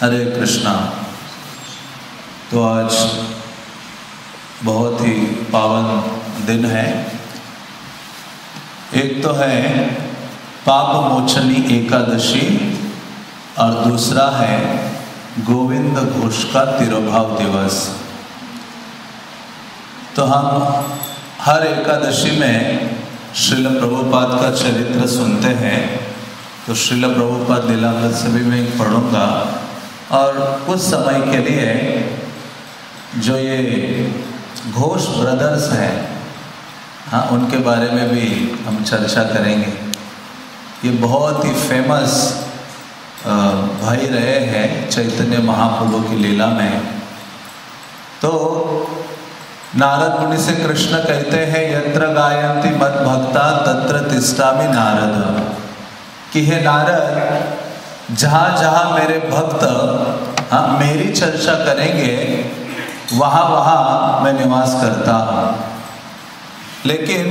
हरे कृष्णा। तो आज बहुत ही पावन दिन है। एक तो है पाप मोचनी एकादशी और दूसरा है गोविंद घोष का तिरुभाव दिवस। तो हम हर एकादशी में श्रील प्रभुपाद का चरित्र सुनते हैं। तो श्रील प्रभुपाद लीलामृत से भी मैं पढ़ूंगा और कुछ समय के लिए जो ये घोष ब्रदर्स हैं, हाँ, उनके बारे में भी हम चर्चा करेंगे। ये बहुत ही फेमस भाई रहे हैं चैतन्य महाप्रभु की लीला में। तो नारद मुनि से कृष्ण कहते हैं, यत्र गायन्ति मद भक्ता तत्र तिष्ठामि नारद, कि हे नारद, जहाँ जहाँ मेरे भक्त मेरी चर्चा करेंगे वहाँ वहाँ मैं निवास करता हूँ। लेकिन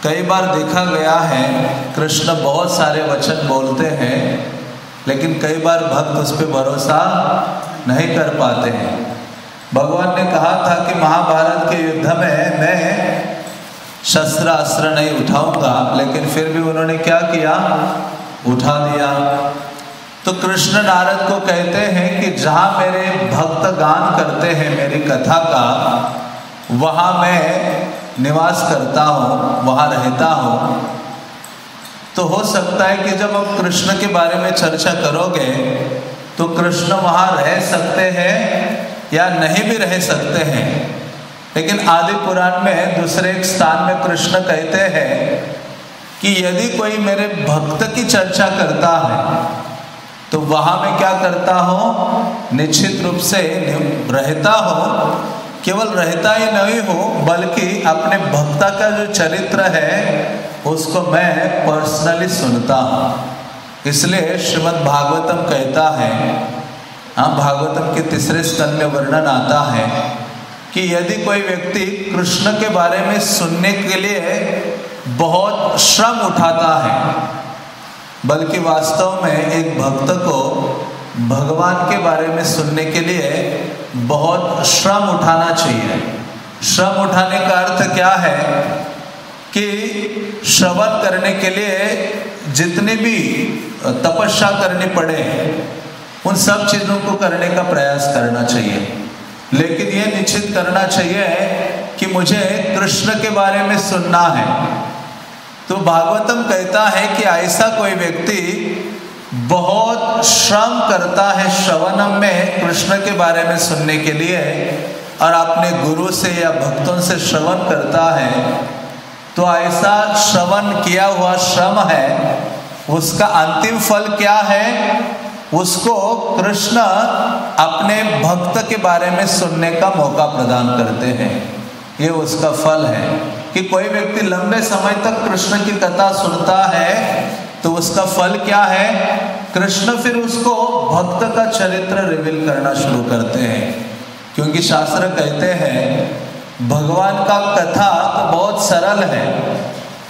कई बार देखा गया है कृष्ण बहुत सारे वचन बोलते हैं, लेकिन कई बार भक्त उस पर भरोसा नहीं कर पाते हैं। भगवान ने कहा था कि महाभारत के युद्ध में मैं शस्त्र अस्त्र नहीं उठाऊंगा, लेकिन फिर भी उन्होंने क्या किया, उठा दिया। तो कृष्ण नारद को कहते हैं कि जहाँ मेरे भक्त गान करते हैं मेरी कथा का, वहाँ मैं निवास करता हूँ, वहाँ रहता हूँ। तो हो सकता है कि जब आप कृष्ण के बारे में चर्चा करोगे तो कृष्ण वहाँ रह सकते हैं या नहीं भी रह सकते हैं। लेकिन आदि पुराण में दूसरे एक स्थान में कृष्ण कहते हैं कि यदि कोई मेरे भक्त की चर्चा करता है तो वहाँ मैं क्या करता हूँ, निश्चित रूप से रहता हूँ। केवल रहता ही नहीं हूँ, बल्कि अपने भक्ता का जो चरित्र है उसको मैं पर्सनली सुनता हूँ। इसलिए श्रीमद् भागवतम कहता है, हाँ, भागवतम के तीसरे स्कंद में वर्णन आता है कि यदि कोई व्यक्ति कृष्ण के बारे में सुनने के लिए बहुत श्रम उठाता है, बल्कि वास्तव में एक भक्त को भगवान के बारे में सुनने के लिए बहुत श्रम उठाना चाहिए। श्रम उठाने का अर्थ क्या है कि श्रवण करने के लिए जितनी भी तपस्या करनी पड़े उन सब चीज़ों को करने का प्रयास करना चाहिए। लेकिन ये निश्चित करना चाहिए कि मुझे कृष्ण के बारे में सुनना है। तो भागवतम कहता है कि ऐसा कोई व्यक्ति बहुत श्रम करता है श्रवणम में कृष्ण के बारे में सुनने के लिए, और अपने गुरु से या भक्तों से श्रवण करता है, तो ऐसा श्रवण किया हुआ श्रम है, उसका अंतिम फल क्या है, उसको कृष्ण अपने भक्त के बारे में सुनने का मौका प्रदान करते हैं। ये उसका फल है कि कोई व्यक्ति लंबे समय तक कृष्ण की कथा सुनता है तो उसका फल क्या है, कृष्ण फिर उसको भक्त का चरित्र रिवील करना शुरू करते हैं। क्योंकि शास्त्र कहते हैं भगवान का कथा तो बहुत सरल है,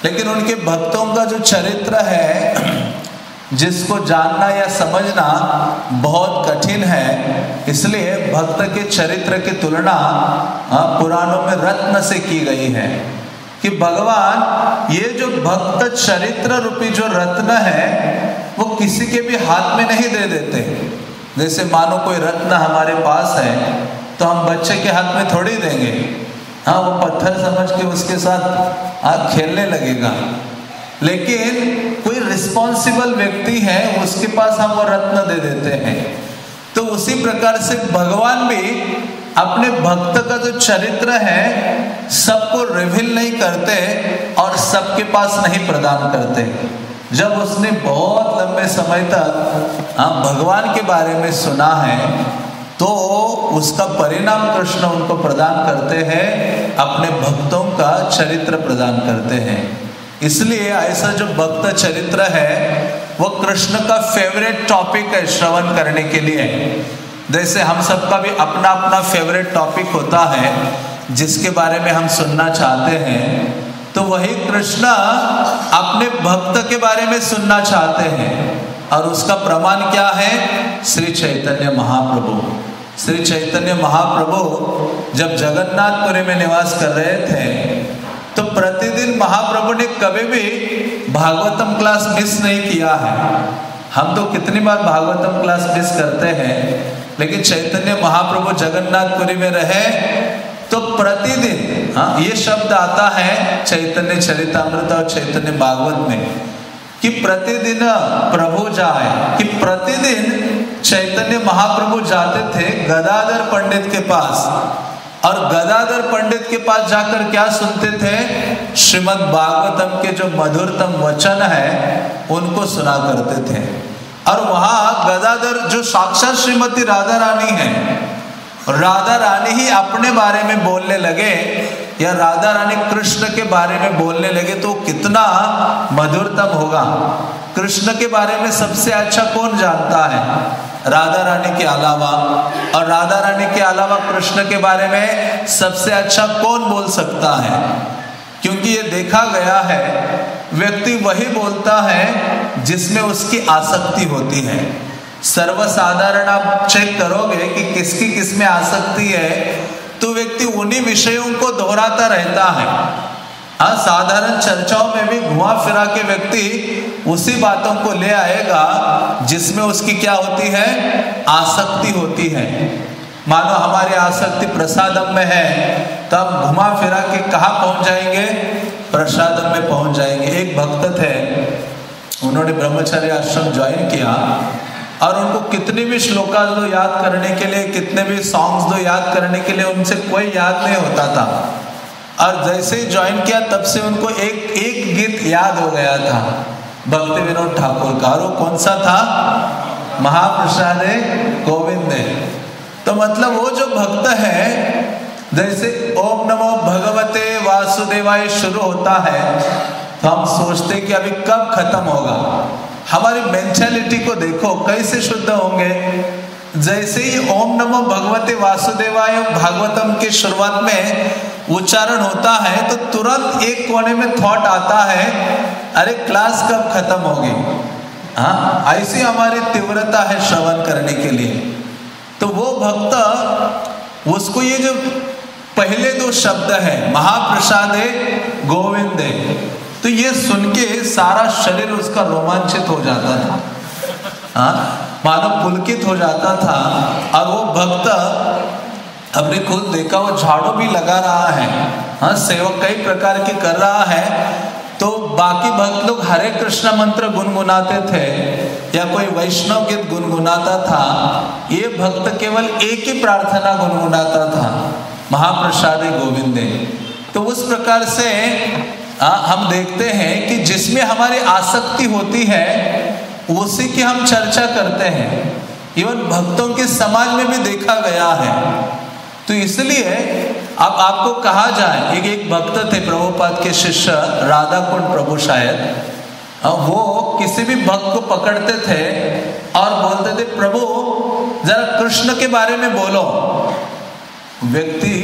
लेकिन उनके भक्तों का जो चरित्र है जिसको जानना या समझना बहुत कठिन है। इसलिए भक्त के चरित्र की तुलना पुराणों में रत्न से की गई है कि भगवान ये जो भक्त चरित्र रूपी जो रत्न है वो किसी के भी हाथ में नहीं दे देते। जैसे मानो कोई रत्न हमारे पास है तो हम बच्चे के हाथ में थोड़ी देंगे, हाँ, वो पत्थर समझ के उसके साथ खेलने लगेगा। लेकिन कोई रिस्पॉन्सिबल व्यक्ति है उसके पास हम वो रत्न दे देते हैं। तो उसी प्रकार से भगवान भी अपने भक्त का जो चरित्र है सबको रिवील नहीं करते और सबके पास नहीं प्रदान करते। जब उसने बहुत लंबे समय तक भगवान के बारे में सुना है तो उसका परिणाम कृष्ण उनको प्रदान करते हैं, अपने भक्तों का चरित्र प्रदान करते हैं। इसलिए ऐसा जो भक्त चरित्र है वो कृष्ण का फेवरेट टॉपिक है श्रवण करने के लिए। जैसे हम सबका भी अपना अपना फेवरेट टॉपिक होता है जिसके बारे में हम सुनना चाहते हैं, तो वही कृष्ण अपने भक्त के बारे में सुनना चाहते हैं। और उसका प्रमाण क्या है? श्री चैतन्य महाप्रभु। श्री चैतन्य महाप्रभु जब जगन्नाथपुरी में निवास कर रहे थे तो प्रतिदिन महाप्रभु ने कभी भी भागवतम क्लास मिस नहीं किया है। हम तो कितनी बार भागवतम क्लास मिस करते हैं, लेकिन चैतन्य महाप्रभु जगन्नाथपुरी में रहे तो प्रतिदिन, हाँ ये शब्द आता है चैतन्य चरितामृत और चैतन्य भागवत में कि प्रतिदिन प्रभु जाए, कि प्रतिदिन चैतन्य महाप्रभु जाते थे गदाधर पंडित के पास, और गदाधर पंडित के पास जाकर क्या सुनते थे? श्रीमद् भागवतम के जो मधुरतम वचन है उनको सुना करते थे। और वहां गदाधर जो साक्षात श्रीमती राधा रानी है, राधा रानी ही अपने बारे में बोलने लगे या राधा रानी कृष्ण के बारे में बोलने लगे तो कितना मधुरतम होगा। कृष्ण के बारे में सबसे अच्छा कौन जानता है? राधा रानी के अलावा। और राधा रानी के अलावा कृष्ण के बारे में सबसे अच्छा कौन बोल सकता है? क्योंकि ये देखा गया है व्यक्ति वही बोलता है जिसमें उसकी आसक्ति होती है। सर्वसाधारण आप चेक करोगे कि किसकी किसमें आसक्ति है तो व्यक्ति उन्हीं विषयों को दोहराता रहता है। हाँ, साधारण चर्चाओं में भी घुमा फिरा के व्यक्ति उसी बातों को ले आएगा जिसमें उसकी क्या होती है? आसक्ति होती है। मानो हमारी आसक्ति प्रसादम में है तो हम घुमा फिरा के कहाँ पहुंच जाएंगे? प्रसादम में पहुंच जाएंगे। एक भक्त थे, उन्होंने ब्रह्मचर्य आश्रम ज्वाइन किया और उनको कितने भी श्लोकास दो याद करने के लिए, कितने भी सॉन्ग्स दो याद करने के लिए उनसे कोई याद नहीं होता था। और जैसे ही ज्वाइन किया तब से उनको एक गीत याद हो गया था, भक्ति विनोद ठाकुर का, और वो कौन सा था? महाप्रसादे गोविंदे। तो मतलब वो जो भक्त है, जैसे ओम नमो भगवते वासुदेवाय शुरू होता है तो हम सोचते कि अभी कब खत्म होगा। हमारी मेंटालिटी को देखो कैसे शुद्ध होंगे। जैसे ही ओम नमो भगवते वासुदेवाय भागवतम की शुरुआत में उच्चारण होता है तो तुरंत एक कोने में थॉट आता है, अरे क्लास कब खत्म होगी। हाँ, ऐसी हमारी तीव्रता है श्रवण करने के लिए। तो वो भक्त, उसको ये जो पहले दो शब्द है महाप्रसादे गोविंदे, तो ये सुन के सारा शरीर उसका रोमांचित हो जाता था, हाँ, मानो पुलकित हो जाता था। और वो भक्त हमने खुद देखा, वो झाड़ू भी लगा रहा है, हाँ, सेवा कई प्रकार की कर रहा है। तो बाकी भक्त लोग हरे कृष्ण मंत्र गुनगुनाते थे या कोई वैष्णव गीत गुनगुनाता था, ये भक्त केवल एक ही प्रार्थना गुनगुनाता था, महाप्रसादे गोविंदे। तो उस प्रकार से हम देखते हैं कि जिसमें हमारी आसक्ति होती है उसी की हम चर्चा करते हैं। इवन भक्तों के समाज में भी देखा गया है। तो इसलिए अब आपको कहा जाए, एक भक्त थे प्रभुपाद के शिष्य राधा कुंड प्रभु, शायद वो किसी भी भक्त को पकड़ते थे और बोलते थे प्रभु जरा कृष्ण के बारे में बोलो। व्यक्ति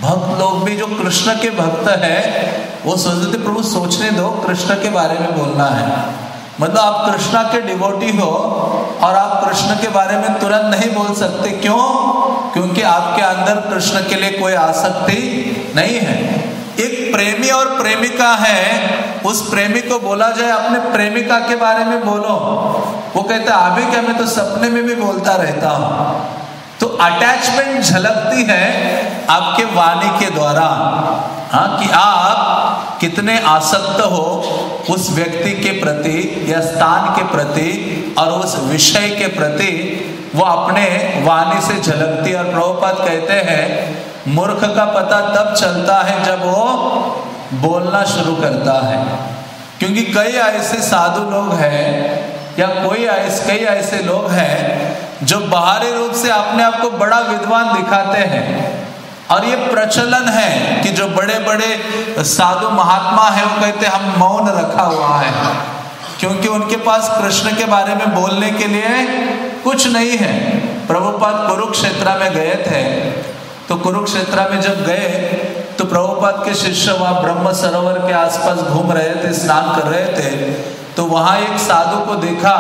भक्त लोग भी जो कृष्ण के भक्त है वो सोचते थे प्रभु सोचने दो, कृष्ण के बारे में बोलना है। मतलब आप कृष्णा के डिवोटी हो और आप कृष्ण के बारे में तुरंत नहीं बोल सकते। क्यों? क्योंकि आपके अंदर कृष्ण के लिए कोई आसक्ति नहीं है। एक प्रेमी और प्रेमिका है, उस प्रेमी को बोला जाए अपने प्रेमिका के बारे में बोलो, वो कहता है अभी क्या, मैं तो सपने में भी बोलता रहता हूँ। तो अटैचमेंट झलकती है आपके वाणी के द्वारा, हाँ, कि आप कितने आसक्त हो उस व्यक्ति के प्रति या स्थान के प्रति और उस विषय के प्रति, वो अपने वाणी से झलकती है। और प्रभुपाद कहते हैं मूर्ख का पता तब चलता है जब वो बोलना शुरू करता है। क्योंकि कई ऐसे साधु लोग हैं या कई ऐसे लोग हैं जो बाहरी रूप से अपने आप को बड़ा विद्वान दिखाते हैं, और ये प्रचलन है कि जो बड़े बड़े साधु महात्मा हैं वो कहते हैं हम मौन रखा हुआ है, क्योंकि उनके पास कृष्ण के बारे में बोलने के लिए कुछ नहीं है। प्रभुपाद कुरुक्षेत्र में गए थे, तो कुरुक्षेत्र में जब गए तो प्रभुपाद के शिष्य वहाँ ब्रह्म सरोवर के आसपास घूम रहे थे, स्नान कर रहे थे। तो वहां एक साधु को देखा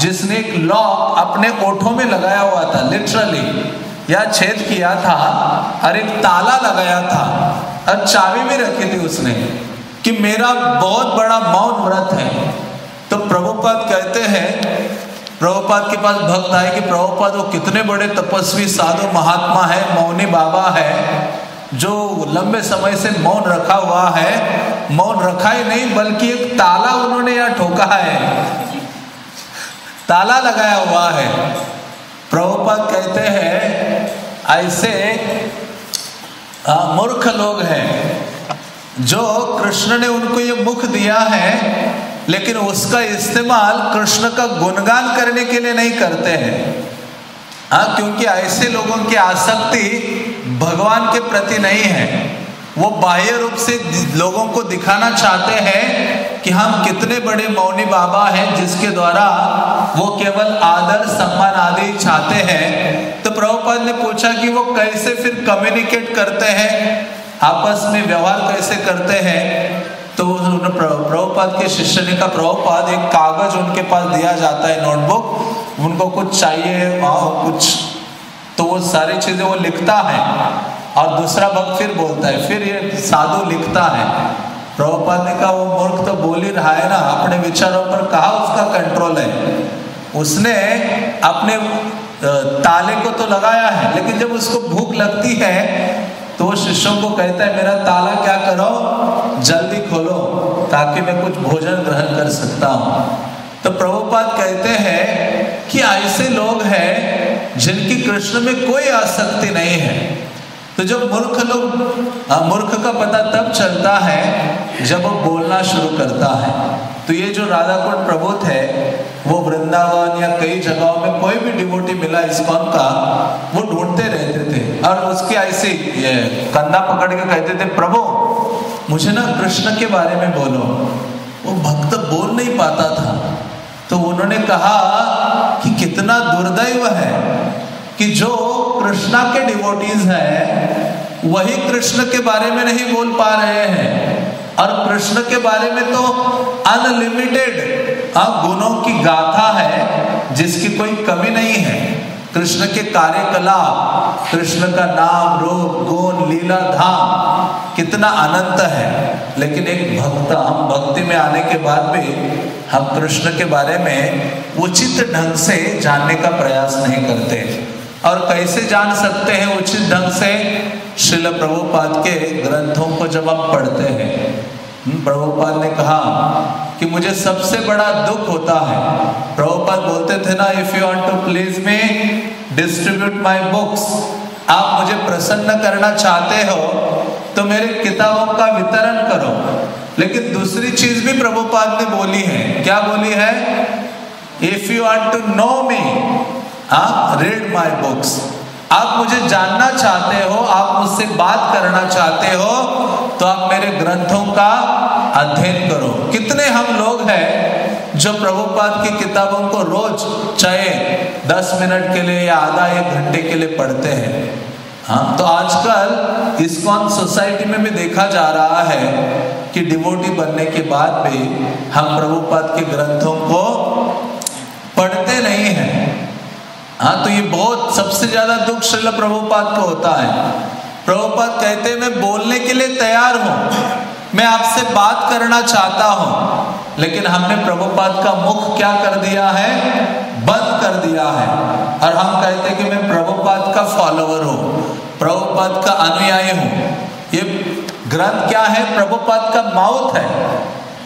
जिसने एक लॉक अपने ओठों में लगाया हुआ था, लिटरली, या छेद किया था, और एक ताला लगाया था और चाबी भी रखी थी उसने कि मेरा बहुत बड़ा मौन व्रत है। तो प्रभुपाद कहते हैं, प्रभुपाद के पास भक्त आए कि प्रभुपाद वो कितने बड़े तपस्वी साधु महात्मा है, मौनी बाबा है, जो लंबे समय से मौन रखा हुआ है। मौन रखा ही नहीं बल्कि एक ताला उन्होंने यहाँ ठोका है, ताला लगाया हुआ है। प्रभुपाद कहते हैं ऐसे मूर्ख लोग हैं जो कृष्ण ने उनको ये मुख दिया है लेकिन उसका इस्तेमाल कृष्ण का गुणगान करने के लिए नहीं करते हैं। क्योंकि ऐसे लोगों की आसक्ति भगवान के प्रति नहीं है। वो बाह्य रूप से लोगों को दिखाना चाहते हैं कि हम कितने बड़े मौनी बाबा हैं, जिसके द्वारा वो केवल आदर सम्मान आदि चाहते हैं। तो प्रभुपाद ने पूछा कि वो कैसे फिर कम्युनिकेट करते हैं, आपस में व्यवहार कैसे करते हैं। तो प्रभुपाद के शिष्य ने कहा, प्रभुपाद एक कागज उनके पास दिया जाता है, नोटबुक, उनको कुछ चाहिए कुछ, तो वो सारी चीजें वो लिखता है और दूसरा भक्त फिर बोलता है, फिर ये साधु लिखता है। प्रभुपाद ने कहा वो मूर्ख तो बोल ही रहा है ना, अपने विचारों पर कहाँ उसका कंट्रोल है। उसने अपने ताले को तो लगाया है लेकिन जब उसको भूख लगती है तो वो शिष्यों को कहता है मेरा ताला क्या करो, जल्दी खोलो ताकि मैं कुछ भोजन ग्रहण कर सकता हूँ। तो प्रभुपाद कहते हैं कि ऐसे लोग हैं जिनकी कृष्ण में कोई आसक्ति नहीं है। तो जब मूर्ख लोग, मूर्ख का पता तब चलता है जब वो बोलना शुरू करता है। तो ये जो राधा कुंड प्रबोध है वो वृंदावन या कई जगहों में कोई भी डिवोटी मिला इस्कॉन का, वो ढूंढते रहते थे और उसकी ऐसे कंधा पकड़ के कहते थे, प्रभु मुझे ना कृष्ण के बारे में बोलो। वो भक्त बोल नहीं पाता था। तो उन्होंने कहा कि कितना दुर्दैव है कि जो कृष्णा के डिवोटीज हैं वही कृष्ण के बारे में नहीं बोल पा रहे हैं, और कृष्ण के बारे में तो अनलिमिटेड गुणों की गाथा है जिसकी कोई कमी नहीं है। कृष्ण के कार्यकलाप, कृष्ण का नाम रूप गुण लीला धाम कितना अनंत है, लेकिन एक भक्त, हम भक्ति में आने के बाद भी हम कृष्ण के बारे में उचित ढंग से जानने का प्रयास नहीं करते। और कैसे जान सकते हैं उचित ढंग से? श्रील प्रभुपाद के ग्रंथों को जब हम पढ़ते हैं। प्रभुपाद ने कहा कि मुझे सबसे बड़ा दुख होता है, प्रभुपाद बोलते थे ना, if you want to please me distribute my books, आप मुझे प्रसन्न करना चाहते हो तो मेरे किताबों का वितरण करो। लेकिन दूसरी चीज भी प्रभुपाद ने बोली है। क्या बोली है? If you want to know me read my books, आप मुझे जानना चाहते हो, आप मुझसे बात करना चाहते हो तो आप मेरे ग्रंथों का अध्ययन करो। कितने हम लोग हैं जो प्रभुपाद की किताबों को रोज चाहे 10 मिनट के लिए या आधा 1 घंटे के लिए पढ़ते हैं। तो आजकल इस्कॉन सोसाइटी में भी देखा जा रहा है कि डिवोटी बनने के बाद भी हम प्रभुपाद के ग्रंथों को पढ़ते नहीं हैं। तो ये बहुत सबसे ज्यादा दुख श्रील प्रभुपाद को होता है। प्रभुपाद कहते हैं मैं बोलने के लिए तैयार हूं, मैं आपसे बात करना चाहता हूं, लेकिन हमने प्रभुपाद का मुख क्या कर दिया है? बंद कर दिया है। और हम कहते हैं कि मैं प्रभुपाद का फॉलोवर हूं, प्रभुपाद का अनुयायी हूं। ये ग्रंथ क्या है? प्रभुपाद का माउथ है।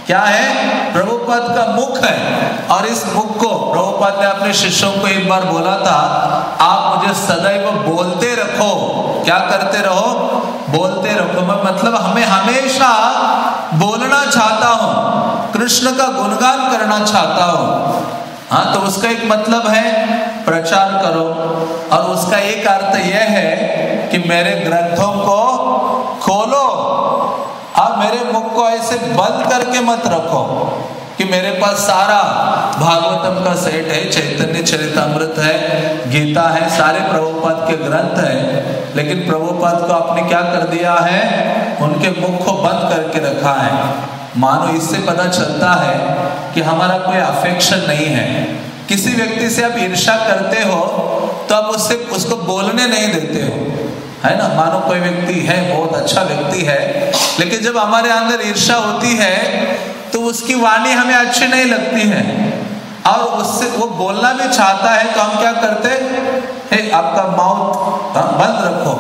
क्या है? प्रभुपाद का मुख है। और इस मुख को प्रभुपाद ने अपने शिष्यों को एक बार बोला था, आप मुझे सदैव बोलते रखो। क्या करते रहो? बोलते रखो। मैं मतलब हमें हमेशा बोलना चाहता हूं, कृष्ण का गुणगान करना चाहता हूं। तो उसका एक मतलब है प्रचार करो, और उसका एक अर्थ यह है कि मेरे ग्रंथों को खोलो और मेरे मुख को ऐसे बंद करके मत रखो कि मेरे पास सारा भागवतम का सेट है, चैतन्य चरितामृत है, गीता है, सारे प्रभुपाद के ग्रंथ है, लेकिन प्रभुपाद को आपने क्या कर दिया है? उनके मुख को बंद करके रखा है। मानो इससे पता चलता है कि हमारा कोई अफेक्शन नहीं है। किसी व्यक्ति से आप ईर्ष्या करते हो तो आप उसको बोलने नहीं देते हो, है ना। मानो कोई व्यक्ति है, बहुत अच्छा व्यक्ति है, लेकिन जब हमारे अंदर ईर्ष्या होती है तो उसकी वाणी हमें अच्छी नहीं लगती है और उससे वो बोलना भी चाहता है तो हम क्या करते हैं, आपका माउथ बंद रखो।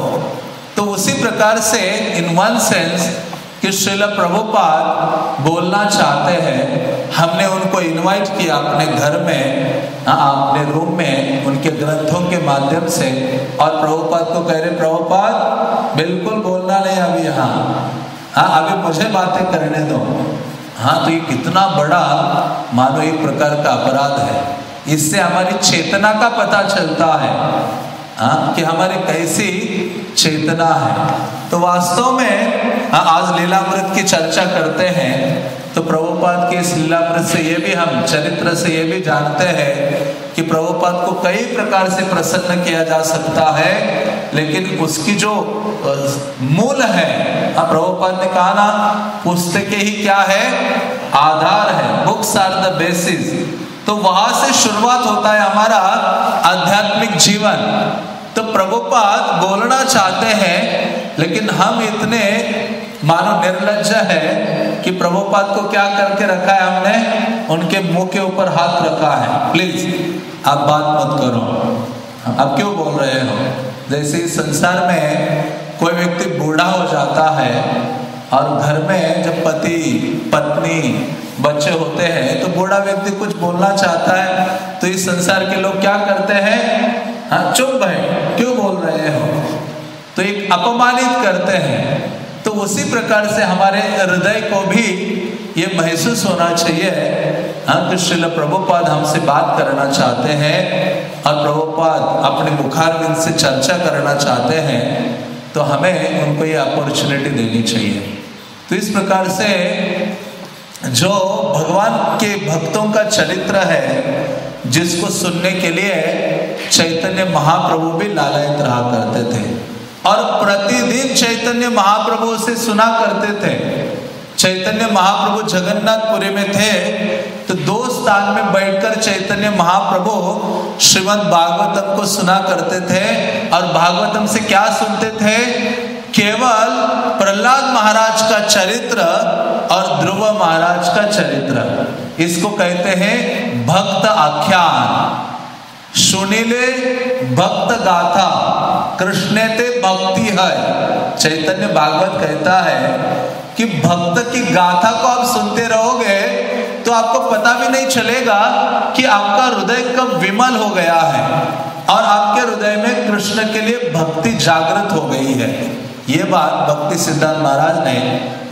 तो उसी प्रकार से इन वन सेंस कि श्रील प्रभुपाद बोलना चाहते हैं, हमने उनको इनवाइट किया अपने घर में, अपने रूम में, उनके ग्रंथों के माध्यम से, और प्रभुपाद को कह रहे प्रभुपाद बिल्कुल बोलना नहीं अभी यहाँ, अभी मुझे बातें करने दो। तो ये कितना बड़ा मानो एक प्रकार का अपराध है। इससे हमारी चेतना का पता चलता है कि हमारी कैसी चेतना है। तो वास्तव में आज लीलामृत की चर्चा करते हैं तो प्रभुपाद के इस लीलामृत से ये भी हम चरित्र से ये भी जानते हैं कि प्रभुपाद को कई प्रकार से प्रसन्न किया जा सकता है, लेकिन उसकी जो मूल है, प्रभुपाद ने कहा ना, पुस्तकें ही क्या है, आधार है, बुक्स आर द बेसिस। तो वहां से शुरुआत होता है हमारा आध्यात्मिक जीवन। तो प्रभुपाद बोलना चाहते हैं, लेकिन हम इतने मानो निर्लज्ज है कि प्रभुपाद को क्या करके रखा है हमने, उनके मुंह के ऊपर हाथ रखा है। प्लीज आप बात मत करो, आप क्यों बोल रहे हो। जैसे इस संसार में कोई व्यक्ति बूढ़ा हो जाता है और घर में जब पति पत्नी बच्चे होते हैं तो बूढ़ा व्यक्ति कुछ बोलना चाहता है तो इस संसार के लोग क्या करते हैं, चुप भाई क्यों बोल रहे हो, तो एक अपमानित करते हैं। तो उसी प्रकार से हमारे हृदय को भी ये महसूस होना चाहिए कि श्रील प्रभुपाद हमसे बात करना चाहते हैं और प्रभुपाद अपने मुखारविंद से चर्चा करना चाहते हैं, तो हमें उनको ये अपॉर्चुनिटी देनी चाहिए। तो इस प्रकार से जो भगवान के भक्तों का चरित्र है, जिसको सुनने के लिए चैतन्य महाप्रभु भी लालायित रहा करते थे और प्रतिदिन चैतन्य महाप्रभु से सुना करते थे। चैतन्य महाप्रभु जगन्नाथपुरी में थे तो 2 स्थान में बैठकर चैतन्य महाप्रभु श्रीमद् भागवतम को सुना करते थे। और भागवतम से क्या सुनते थे, केवल प्रहलाद महाराज का चरित्र और ध्रुव महाराज का चरित्र। इसको कहते हैं भक्त आख्यान। सुनिले भक्त गाथा कृष्ण ते भक्ति है। चैतन्य भागवत कहता है कि भक्त की गाथा को आप सुनते रहोगे तो आपको पता भी नहीं चलेगा कि आपका हृदय कब विमल हो गया है और आपके हृदय में कृष्ण के लिए भक्ति जागृत हो गई है। ये बात भक्ति सिद्धांत महाराज ने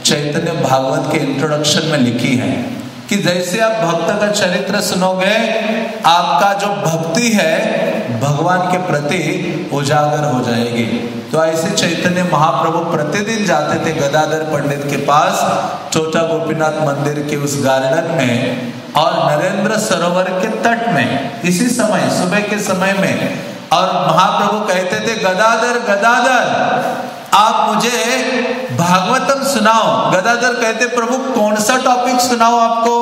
चैतन्य भागवत के इंट्रोडक्शन में लिखी है कि जैसे आप भक्त का चरित्र सुनोगे, आपका जो भक्ति है भगवान के प्रति उजागर हो जाएगी। तो ऐसे चैतन्य महाप्रभु प्रतिदिन जाते थे गदाधर पंडित के पास, छोटा गोपीनाथ मंदिर के उस गार्डन में और नरेंद्र सरोवर के तट में, इसी समय सुबह के समय में। और महाप्रभु कहते थे गदाधर गदाधर आप मुझे भागवतम सुनाओ। गदाधर कहते प्रभु कौन सा टॉपिक सुनाओ आपको।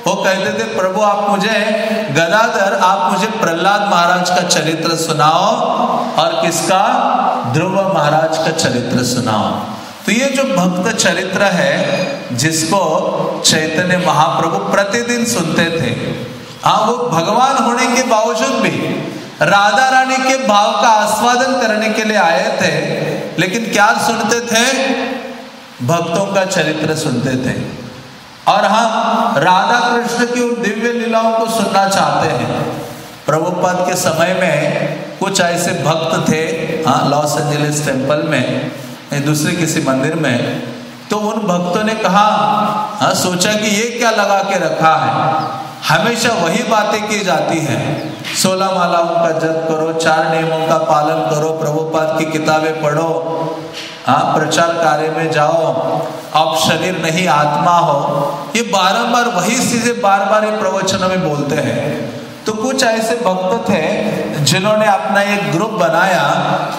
वो कहते थे प्रभु आप मुझे गदाधर आप मुझे प्रहलाद महाराज का चरित्र सुनाओ और किसका, ध्रुव महाराज का चरित्र सुनाओ। तो ये जो भक्त चरित्र है जिसको चैतन्य महाप्रभु प्रतिदिन सुनते थे, वो भगवान होने के बावजूद भी राधा रानी के भाव का आस्वादन करने के लिए आए थे, लेकिन क्या सुनते थे, भक्तों का चरित्र सुनते थे। और हम राधा कृष्ण की उन दिव्य लीलाओं को सुनना चाहते हैं। प्रभुपाद के समय में कुछ ऐसे भक्त थे लॉस एंजलिस टेम्पल में, दूसरे किसी मंदिर में, तो उन भक्तों ने कहा सोचा कि ये क्या लगा के रखा है, हमेशा वही बातें की जाती हैं, 16 मालाओं का जप करो, 4 नियमों का पालन करो, प्रभुपाद की किताबें पढ़ो, प्रचार कार्य में जाओ, आप शरीर नहीं आत्मा हो। ये बारंबार वही चीजें बार बार ये प्रवचनों में बोलते हैं। तो कुछ ऐसे भक्त थे जिन्होंने अपना एक ग्रुप बनाया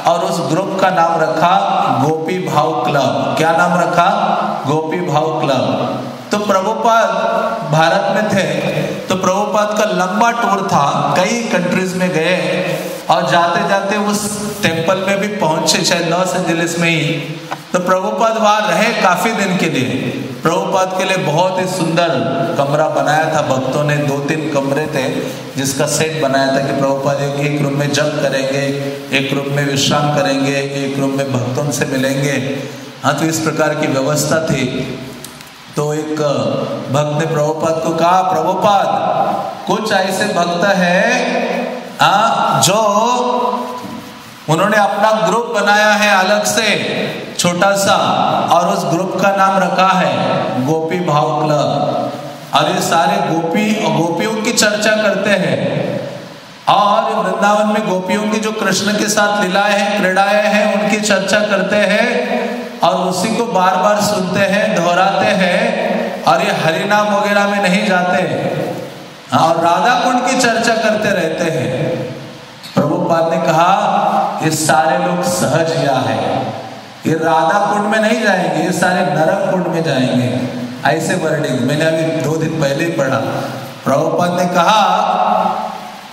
और उस ग्रुप का नाम रखा गोपी भाव क्लब। क्या नाम रखा, गोपी भाव क्लब। तो प्रभुपाद भारत में थे, तो प्रभुपाद का लंबा टूर था, कई कंट्रीज में गए और जाते जाते उस टेम्पल में भी पहुंचे, शायद लॉस एंजलिस में ही। तो प्रभुपाद वहां रहे काफी दिन के लिए। प्रभुपाद के लिए बहुत ही सुंदर कमरा बनाया था भक्तों ने, 2-3 कमरे थे जिसका सेट बनाया था कि प्रभुपाद एक रूम में जप करेंगे, एक रूम में विश्राम करेंगे, एक रूम में भक्तों से मिलेंगे। हाँ, तो इस प्रकार की व्यवस्था थी। तो एक भक्त ने प्रभुपाद को कहा, प्रभुपाद कुछ ऐसे भक्त है जो उन्होंने अपना ग्रुप बनाया है अलग से छोटा सा, और उस ग्रुप का नाम रखा है गोपी भाव क्लब, और ये सारे गोपी और गोपियों की चर्चा करते हैं, और वृंदावन में गोपियों की जो कृष्ण के साथ लीलाएं हैं, क्रीड़ाएं हैं, उनकी चर्चा करते हैं और उसी को बार बार सुनते हैं, दोहराते हैं, और ये हरिनाम वगैरह में नहीं जाते, और राधा कुंड की चर्चा करते रहते हैं। प्रभुपाद ने कहा ये सारे लोग सहज या है, ये राधा कुंड में नहीं जाएंगे, ये सारे नरक कुंड में जाएंगे। ऐसे वर्डिंग मैंने अभी 2 दिन पहले ही पढ़ा। प्रभुपाद ने कहा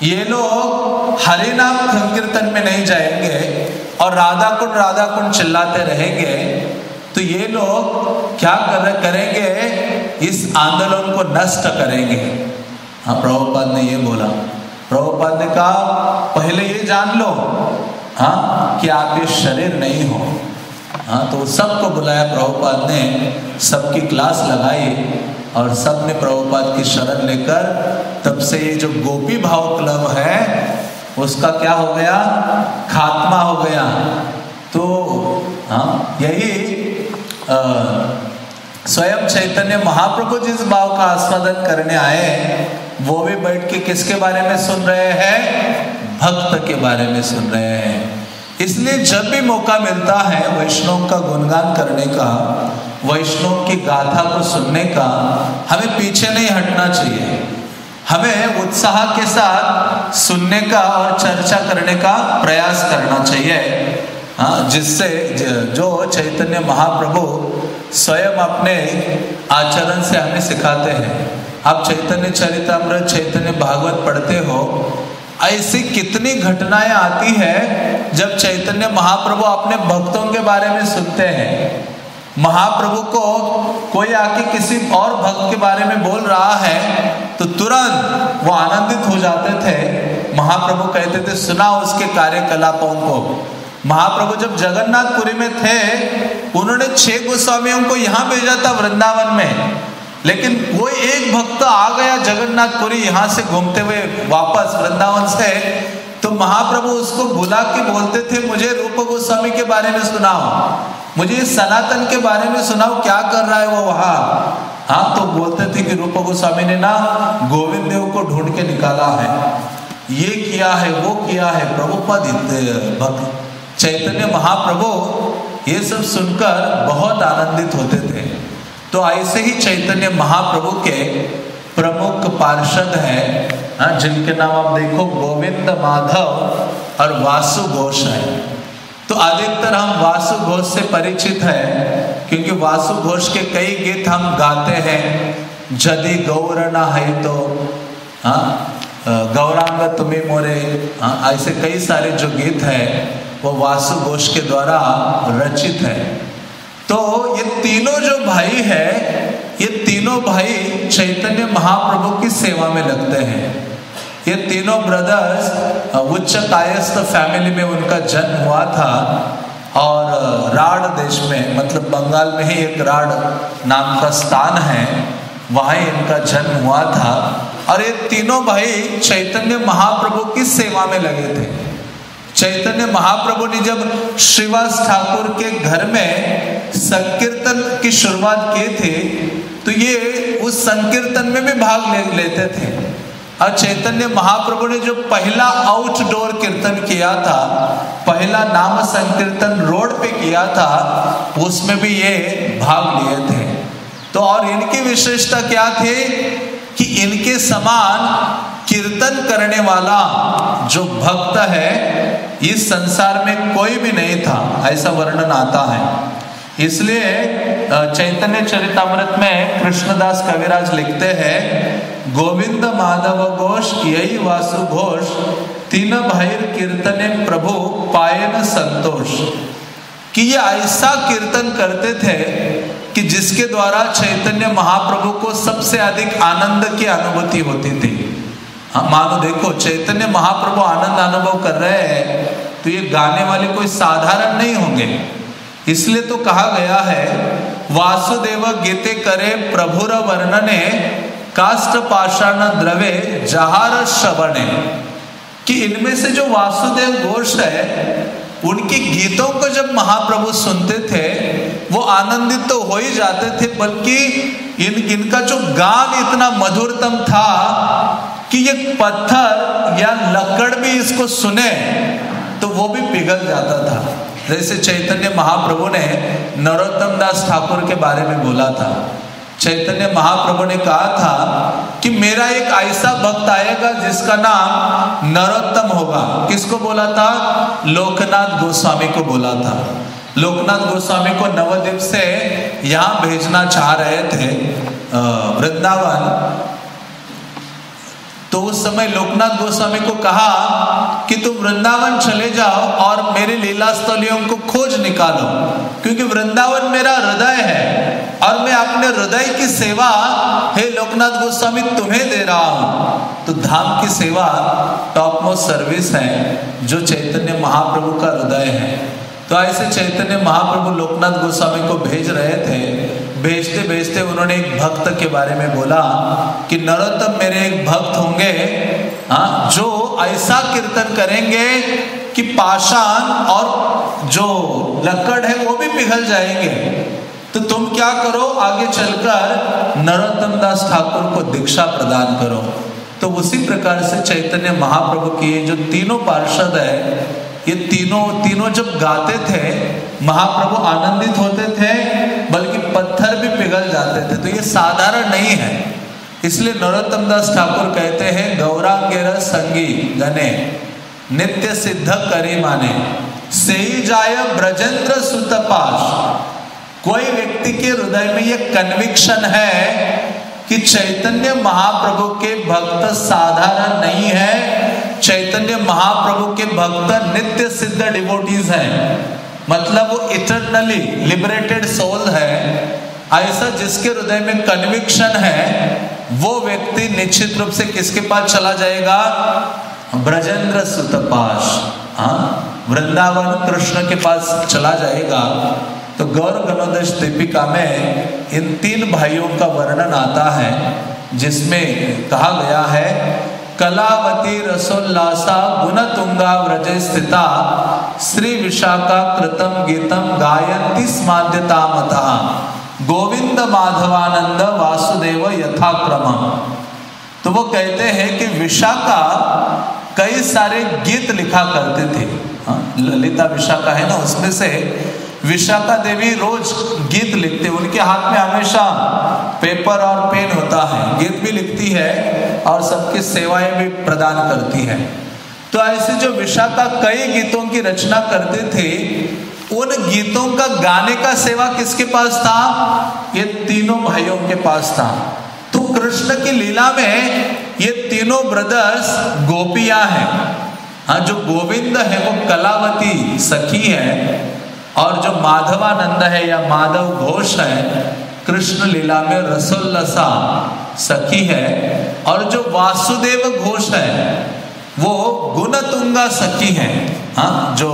ये लोग हरिनाम संकीर्तन में नहीं जाएंगे और राधा कुंड चिल्लाते रहेंगे, तो ये लोग क्या करेंगे, इस आंदोलन को नष्ट करेंगे। हाँ, प्रभुपाद ने ये बोला। प्रभुपाद ने कहा पहले ये जान लो हाँ कि आप ये शरीर नहीं हो। हाँ, तो सबको बुलाया प्रभुपाद ने, सबकी क्लास लगाई और सब ने प्रभुपाद की शरण लेकर, तब से ये जो गोपी भाव क्लब है उसका क्या हो गया, खात्मा हो गया। तो हाँ, यही स्वयं चैतन्य महाप्रभु जिस भाव का आस्वादन करने आए, वो भी बैठ के किसके बारे में सुन रहे हैं, भक्त के बारे में सुन रहे हैं। इसलिए जब भी मौका मिलता है वैष्णव का गुणगान करने का, वैष्णव की गाथा को सुनने का, हमें पीछे नहीं हटना चाहिए, हमें उत्साह के साथ सुनने का और चर्चा करने का प्रयास करना चाहिए। हाँ, जिससे जो चैतन्य महाप्रभु स्वयं अपने आचरण से हमें सिखाते हैं। आप चैतन्य चरितामृत, चैतन्य भागवत पढ़ते हो, ऐसी कितनी घटनाएं आती है जब चैतन्य महाप्रभु अपने भक्तों के बारे में सुनते हैं। महाप्रभु को कोई आके किसी और भक्त के बारे में बोल रहा है तो तुरंत वो आनंदित हो जाते थे। महाप्रभु कहते थे सुना उसके कार्यकलापों को। महाप्रभु जब जगन्नाथपुरी में थे, उन्होंने 6 गोस्वामियों को यहाँ भेजा था वृंदावन में, लेकिन कोई एक भक्त आ गया जगन्नाथपुरी यहाँ से घूमते हुए वापस वृंदावन से, तो महाप्रभु उसको बुला के बोलते थे मुझे रूप गोस्वामी के बारे में सुनाओ, मुझे सनातन के बारे में सुनाओ, क्या कर रहा है वो वहाँ। हाँ, तो बोलते थे कि रूप गोस्वामी ने ना गोविंद देव को ढूंढ के निकाला है, ये किया है, वो किया है। प्रभुपाद भक्त चैतन्य महाप्रभु ये सब सुनकर बहुत आनंदित होते थे। तो ऐसे ही चैतन्य महाप्रभु के प्रमुख पार्षद हैं, जिनके नाम आप देखो गोविंद माधव और वासु घोष है। तो अधिकतर हम वासु घोष से परिचित हैं, क्योंकि वासु घोष के कई गीत हम गाते हैं। जदि गौर न है तो गौरांग तुम्हें मोरे, ऐसे कई सारे जो गीत हैं वो वासु घोष के द्वारा रचित है। तो ये तीनों जो भाई है, ये तीनों भाई चैतन्य महाप्रभु की सेवा में लगते हैं। ये तीनों ब्रदर्स उच्च कायस्थ फैमिली में उनका जन्म हुआ था, और राढ़ देश में, मतलब बंगाल में ही एक राढ़ नाम का स्थान है, वहाँ इनका जन्म हुआ था। और ये तीनों भाई चैतन्य महाप्रभु की सेवा में लगे थे। चैतन्य महाप्रभु ने जब श्रीवास ठाकुर के घर में संकीर्तन की शुरुआत की थी, तो ये उस संकीर्तन में भी भाग लेते थे। और चैतन्य महाप्रभु ने जो पहला आउटडोर कीर्तन किया था, पहला नाम संकीर्तन रोड पे किया था, उसमें भी ये भाग लिए थे। तो और इनकी विशेषता क्या थी कि इनके समान कीर्तन करने वाला जो भक्त है इस संसार में कोई भी नहीं था, ऐसा वर्णन आता है। इसलिए चैतन्य चरितामृत में कृष्णदास कविराज लिखते हैं, गोविंद माधव घोष यही वासु घोष, तीन भैर कीर्तने प्रभु पायन संतोष। कि ये ऐसा कीर्तन करते थे कि जिसके द्वारा चैतन्य महाप्रभु को सबसे अधिक आनंद की अनुभूति होती थी। मानो देखो, चैतन्य महाप्रभु आनंद अनुभव कर रहे हैं तो ये गाने वाले कोई साधारण नहीं होंगे। इसलिए तो कहा गया है, वासुदेव गीते करे प्रभुर वर्णने, काष्ठ पाषाण द्रवे जहार श्रवणे। कि इनमें से जो वासुदेव घोष है, उनके गीतों को जब महाप्रभु सुनते थे वो आनंदित तो हो ही जाते थे, बल्कि इनका जो गान इतना मधुरतम था कि ये पत्थर या लकड़ भी इसको सुने तो वो भी पिघल जाता था। जैसे चैतन्य महाप्रभु ने नरोत्तम दास ठाकुर के बारे में बोला था। चैतन्य महाप्रभु ने कहा था कि मेरा एक ऐसा भक्त आएगा जिसका नाम नरोत्तम होगा। किसको बोला था? लोकनाथ गोस्वामी को बोला था। लोकनाथ गोस्वामी को नवद्वीप से यहाँ भेजना चाह रहे थे वृंदावन। तो उस समय लोकनाथ गोस्वामी को कहा कि तुम वृंदावन चले जाओ और मेरे लीला स्थलियों को खोज निकालो, क्योंकि वृंदावन मेरा हृदय है और मैं अपने हृदय की सेवा हे लोकनाथ गोस्वामी तुम्हें दे रहा हूं। तो धाम की सेवा टॉप मोस्ट सर्विस है जो चैतन्य महाप्रभु का हृदय है। तो ऐसे चैतन्य महाप्रभु लोकनाथ गोस्वामी को भेज रहे थे। भेजते भेजते उन्होंने एक भक्त के बारे में बोला कि नरोत्तम मेरे एक भक्त होंगे जो ऐसा कीर्तन करेंगे कि पाषाण और जो लकड़ है वो भी पिघल जाएंगे। तो तुम क्या करो, आगे चलकर नरोत्तम दास ठाकुर को दीक्षा प्रदान करो। तो उसी प्रकार से चैतन्य महाप्रभु की जो तीनों पार्षद है, ये तीनों जब गाते थे महाप्रभु आनंदित होते थे, बल्कि पत्थर भी पिघल जाते थे। तो ये साधारण नहीं है। इसलिए नरोत्तम दास ठाकुर कहते हैं, गौरांगेर संगी गने नित्य सिद्ध करी माने, सेई जाय ब्रजेंद्र सुतपाश। कोई व्यक्ति के हृदय में ये कन्विक्शन है कि चैतन्य महाप्रभु के भक्त साधारण नहीं है। चैतन्य महाप्रभु के भक्त नित्य सिद्ध डिवोटीज हैं, मतलब वो इटरनली लिबरेटेड सोल है। ऐसा जिसके हृदय में कन्विक्शन है वो व्यक्ति निश्चित रूप से किसके पास चला जाएगा? ब्रजेंद्र सुतपाश, वृंदावन कृष्ण के पास चला जाएगा। तो गौर गणोदश दीपिका में इन तीन भाइयों का वर्णन आता है, जिसमें कहा गया है, कलावती रसोल्लासा गुणतुंगा व्रजे स्थिता, श्री विशाखा कृतम गीतम गायन्ति स्माद्यतामतः, गोविंद माधवानंद वासुदेव यथाक्रमम। तो वो कहते हैं कि विशाखा कई सारे गीत लिखा करते थे। ललिता विशाखा है ना, उसमें से विशाखा देवी रोज गीत लिखते। उनके हाथ में हमेशा पेपर और पेन होता है, गीत भी लिखती है और सबकी सेवाएं भी प्रदान करती है। तो ऐसे जो विशाखा कई गीतों की रचना करते थे, उन गीतों का गाने का सेवा किसके पास था? ये तीनों भाइयों के पास था। तो कृष्ण की लीला में ये तीनों ब्रदर्स गोपियां हैं। हाँ, जो गोविंद है वो कलावती सखी है, और जो माधवानंद है या माधव घोष है कृष्ण लीला में रसोल्लसा सखी है, और जो वासुदेव घोष है वो गुणतुंगा सखी है। हाँ, जो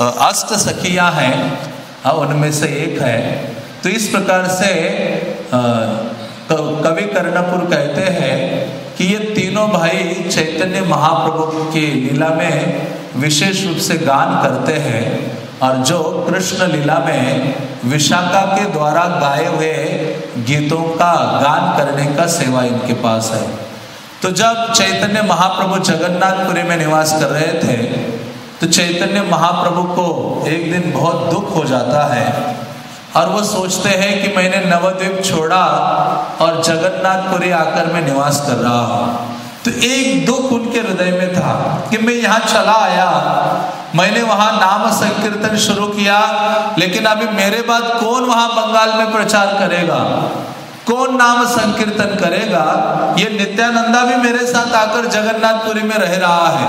अष्ट सखियां हैं उनमें से एक है। तो इस प्रकार से कवि कर्णपुर कहते हैं कि ये तीनों भाई चैतन्य महाप्रभु की लीला में विशेष रूप से गान करते हैं, और जो कृष्ण लीला में विशाखा के द्वारा गाए हुए गीतों का गान करने का सेवा इनके पास है। तो जब चैतन्य महाप्रभु जगन्नाथपुरी में निवास कर रहे थे, तो चैतन्य महाप्रभु को एक दिन बहुत दुख हो जाता है, और वो सोचते हैं कि मैंने नवद्वीप छोड़ा और जगन्नाथपुरी आकर मैं निवास कर रहा हूँ। तो एक दुख उनके हृदय में था कि मैं यहाँ चला आया, मैंने वहां नाम संकीर्तन शुरू किया, लेकिन अभी मेरे बाद कौन वहां बंगाल में प्रचार करेगा, कौन नाम संकीर्तन करेगा। ये नित्यानंदा भी मेरे साथ आकर जगन्नाथपुरी में रह रहा है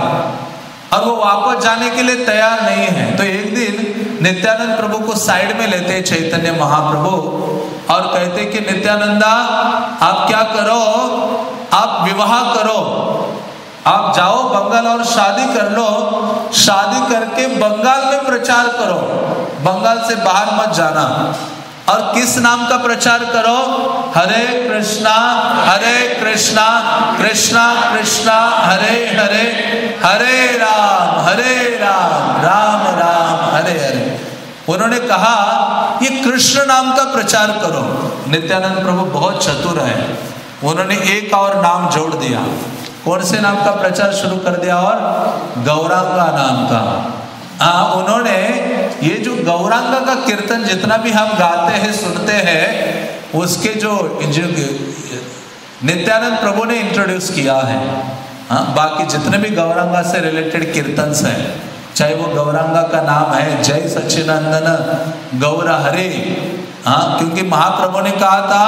और वो वापस जाने के लिए तैयार नहीं है। तो एक दिन नित्यानंद प्रभु को साइड में लेते चैतन्य महाप्रभु और कहते कि नित्यानंदा आप क्या करो, आप विवाह करो, आप जाओ बंगाल और शादी कर लो, शादी करके बंगाल में प्रचार करो, बंगाल से बाहर मत जाना। और किस नाम का प्रचार करो, हरे कृष्णा कृष्णा कृष्णा हरे हरे, हरे राम राम राम हरे हरे। उन्होंने कहा ये कृष्ण नाम का प्रचार करो। नित्यानंद प्रभु बहुत चतुर है, उन्होंने एक और नाम जोड़ दिया। कौन से नाम का प्रचार शुरू कर दिया, और गौरांगा नाम का। उन्होंने ये जो गौरांगा का कीर्तन जितना भी हम गाते हैं सुनते हैं, उसके जो नित्यानंद प्रभु ने इंट्रोड्यूस किया है। बाकी जितने भी गौरांगा से रिलेटेड कीर्तन हैं, चाहे वो गौरांगा का नाम है जय सच्चिदानंद गौर हरे, क्योंकि महाप्रभु ने कहा था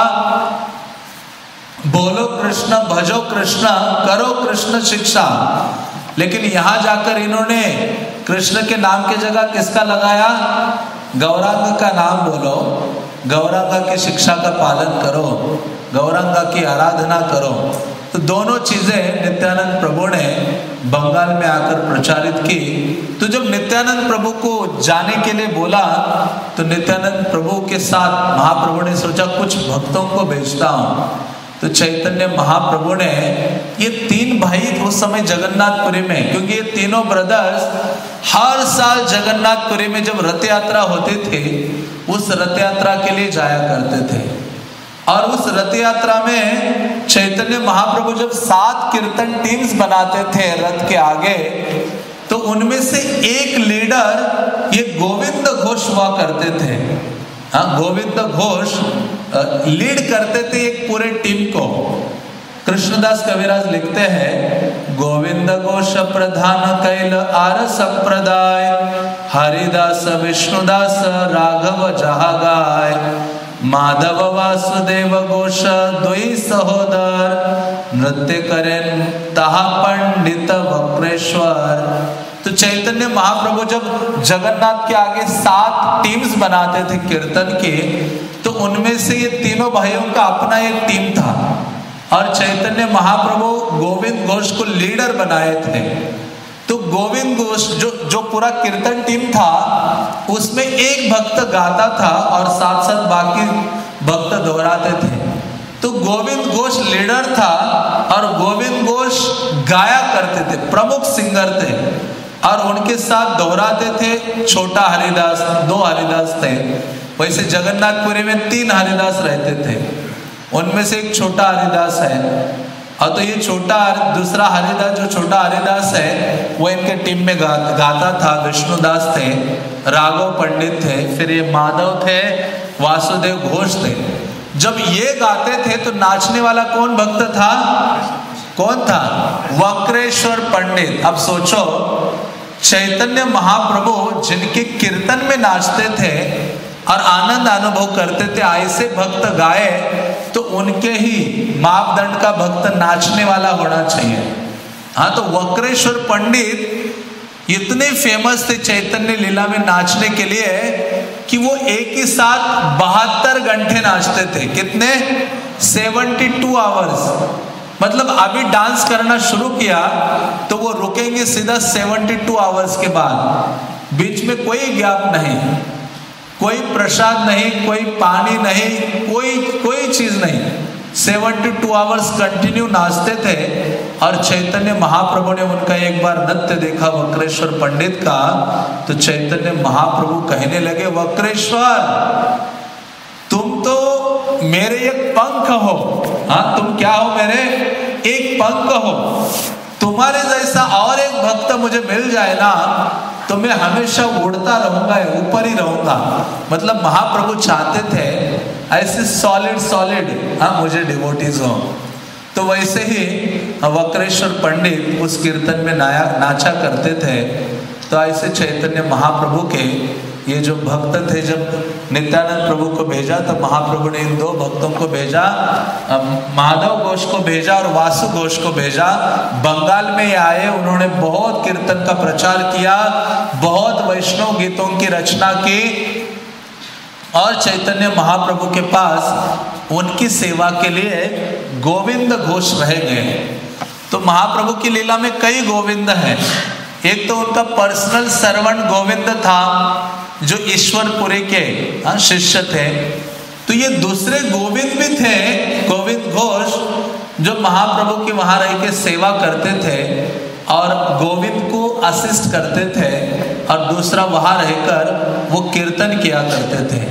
बोलो कृष्ण भजो कृष्ण करो कृष्ण शिक्षा। लेकिन यहां जाकर इन्होंने कृष्ण के नाम की जगह किसका लगाया, गौरांग का नाम बोलो, गौरांगा की शिक्षा का पालन करो, गौरांगा की आराधना करो। तो दोनों चीजें नित्यानंद प्रभु ने बंगाल में आकर प्रचारित की। तो जब नित्यानंद प्रभु को जाने के लिए बोला, तो नित्यानंद प्रभु के साथ महाप्रभु ने सोचा कुछ भक्तों को भेजता हूं। तो चैतन्य महाप्रभु ने ये तीन भाई उस समय जगन्नाथपुरी में, क्योंकि ये तीनों ब्रदर्स हर साल जगन्नाथपुरी में जब रथ यात्रा होती थी, उस रथ यात्रा के लिए जाया करते थे। और उस रथ यात्रा में चैतन्य महाप्रभु जब 7 कीर्तन टीम्स बनाते थे रथ के आगे, तो उनमें से एक लीडर ये गोविंद घोष हुआ करते थे। गोविंद घोष लीड करते थे एक पूरे टीम को। कृष्णदास कविराज लिखते हैं, गोविंद घोष प्रधान कैल आर संप्रदाय, हरिदास विष्णुदास राघव जहा गाय, माधव वासुदेव घोष दुई सहोदर, नृत्य करें तहा पंडित वक्रेश्वर। तो चैतन्य महाप्रभु जब जगन्नाथ के आगे 7 टीम्स बनाते थे कीर्तन के, तो उनमें से ये तीनों भाइयों का अपना एक टीम था और चैतन्य महाप्रभु गोविंद घोष को लीडर बनाए थे। तो गोविंद घोष जो पूरा कीर्तन टीम था, उसमें एक भक्त गाता था और साथ साथ बाकी भक्त दोहराते थे। तो गोविंद घोष लीडर था और गोविंद घोष गाया करते थे, प्रमुख सिंगर थे। और उनके साथ दोहराते थे छोटा हरिदास, 2 हरिदास थे। वैसे जगन्नाथपुरी में 3 हरिदास रहते थे, उनमें से एक छोटा हरिदास है। और तो ये दूसरा हरिदास, जो छोटा हरिदास है, वो इनके टीम में गाता था। विष्णुदास थे, राघव पंडित थे, फिर ये माधव थे, वासुदेव घोष थे। जब ये गाते थे तो नाचने वाला कौन भक्त था, कौन था, वक्रेश्वर पंडित। अब सोचो, चैतन्य महाप्रभु जिनके कीर्तन में नाचते थे और आनंद अनुभव करते थे, ऐसे भक्त गाए तो उनके ही मापदंड का भक्त नाचने वाला होना चाहिए। तो वक्रेश्वर पंडित इतने फेमस थे चैतन्य लीला में नाचने के लिए कि वो एक ही साथ 72 घंटे नाचते थे। कितने, 72 आवर्स। मतलब अभी डांस करना शुरू किया तो वो रुकेंगे सीधा 72 आवर्स के बाद। बीच में कोई गैप नहीं, कोई प्रसाद नहीं, कोई पानी नहीं, कोई चीज नहीं। 72 आवर्स कंटिन्यू नाचते थे। और चैतन्य महाप्रभु ने उनका एक बार नृत्य देखा वक्रेश्वर पंडित का, तो चैतन्य महाप्रभु कहने लगे, वक्रेश्वर तुम तो मेरे एक पंख हो। तुम क्या हो, मेरे एक पंख हो। तुम्हारे जैसा और एक भक्त मुझे मिल जाए ना, तो मैं हमेशा उड़ता रहूंगा, ऊपर ही रहूंगा। मतलब महाप्रभु चाहते थे ऐसे सॉलिड मुझे डिवोटीज हो। तो वैसे ही वक्रेश्वर पंडित उस कीर्तन में नाचा करते थे। तो ऐसे चैतन्य महाप्रभु के ये जो भक्त थे, जब नित्यानंद प्रभु को भेजा तो महाप्रभु ने इन दो भक्तों को भेजा, माधव घोष को भेजा और वासु घोष को भेजा। बंगाल में आए, उन्होंने बहुत कीर्तन का प्रचार किया, बहुत वैष्णव गीतों की रचना की और चैतन्य महाप्रभु के पास उनकी सेवा के लिए गोविंद घोष रह गए। तो महाप्रभु की लीला में कई गोविंद हैं। एक तो उनका पर्सनल सर्वेंट गोविंद था जो ईश्वरपुरी के शिष्य थे। तो ये दूसरे गोविंद भी थे, गोविंद घोष, जो महाप्रभु की वहां रह के सेवा करते थे और गोविंद को असिस्ट करते थे और दूसरा वहां रहकर वो कीर्तन किया करते थे।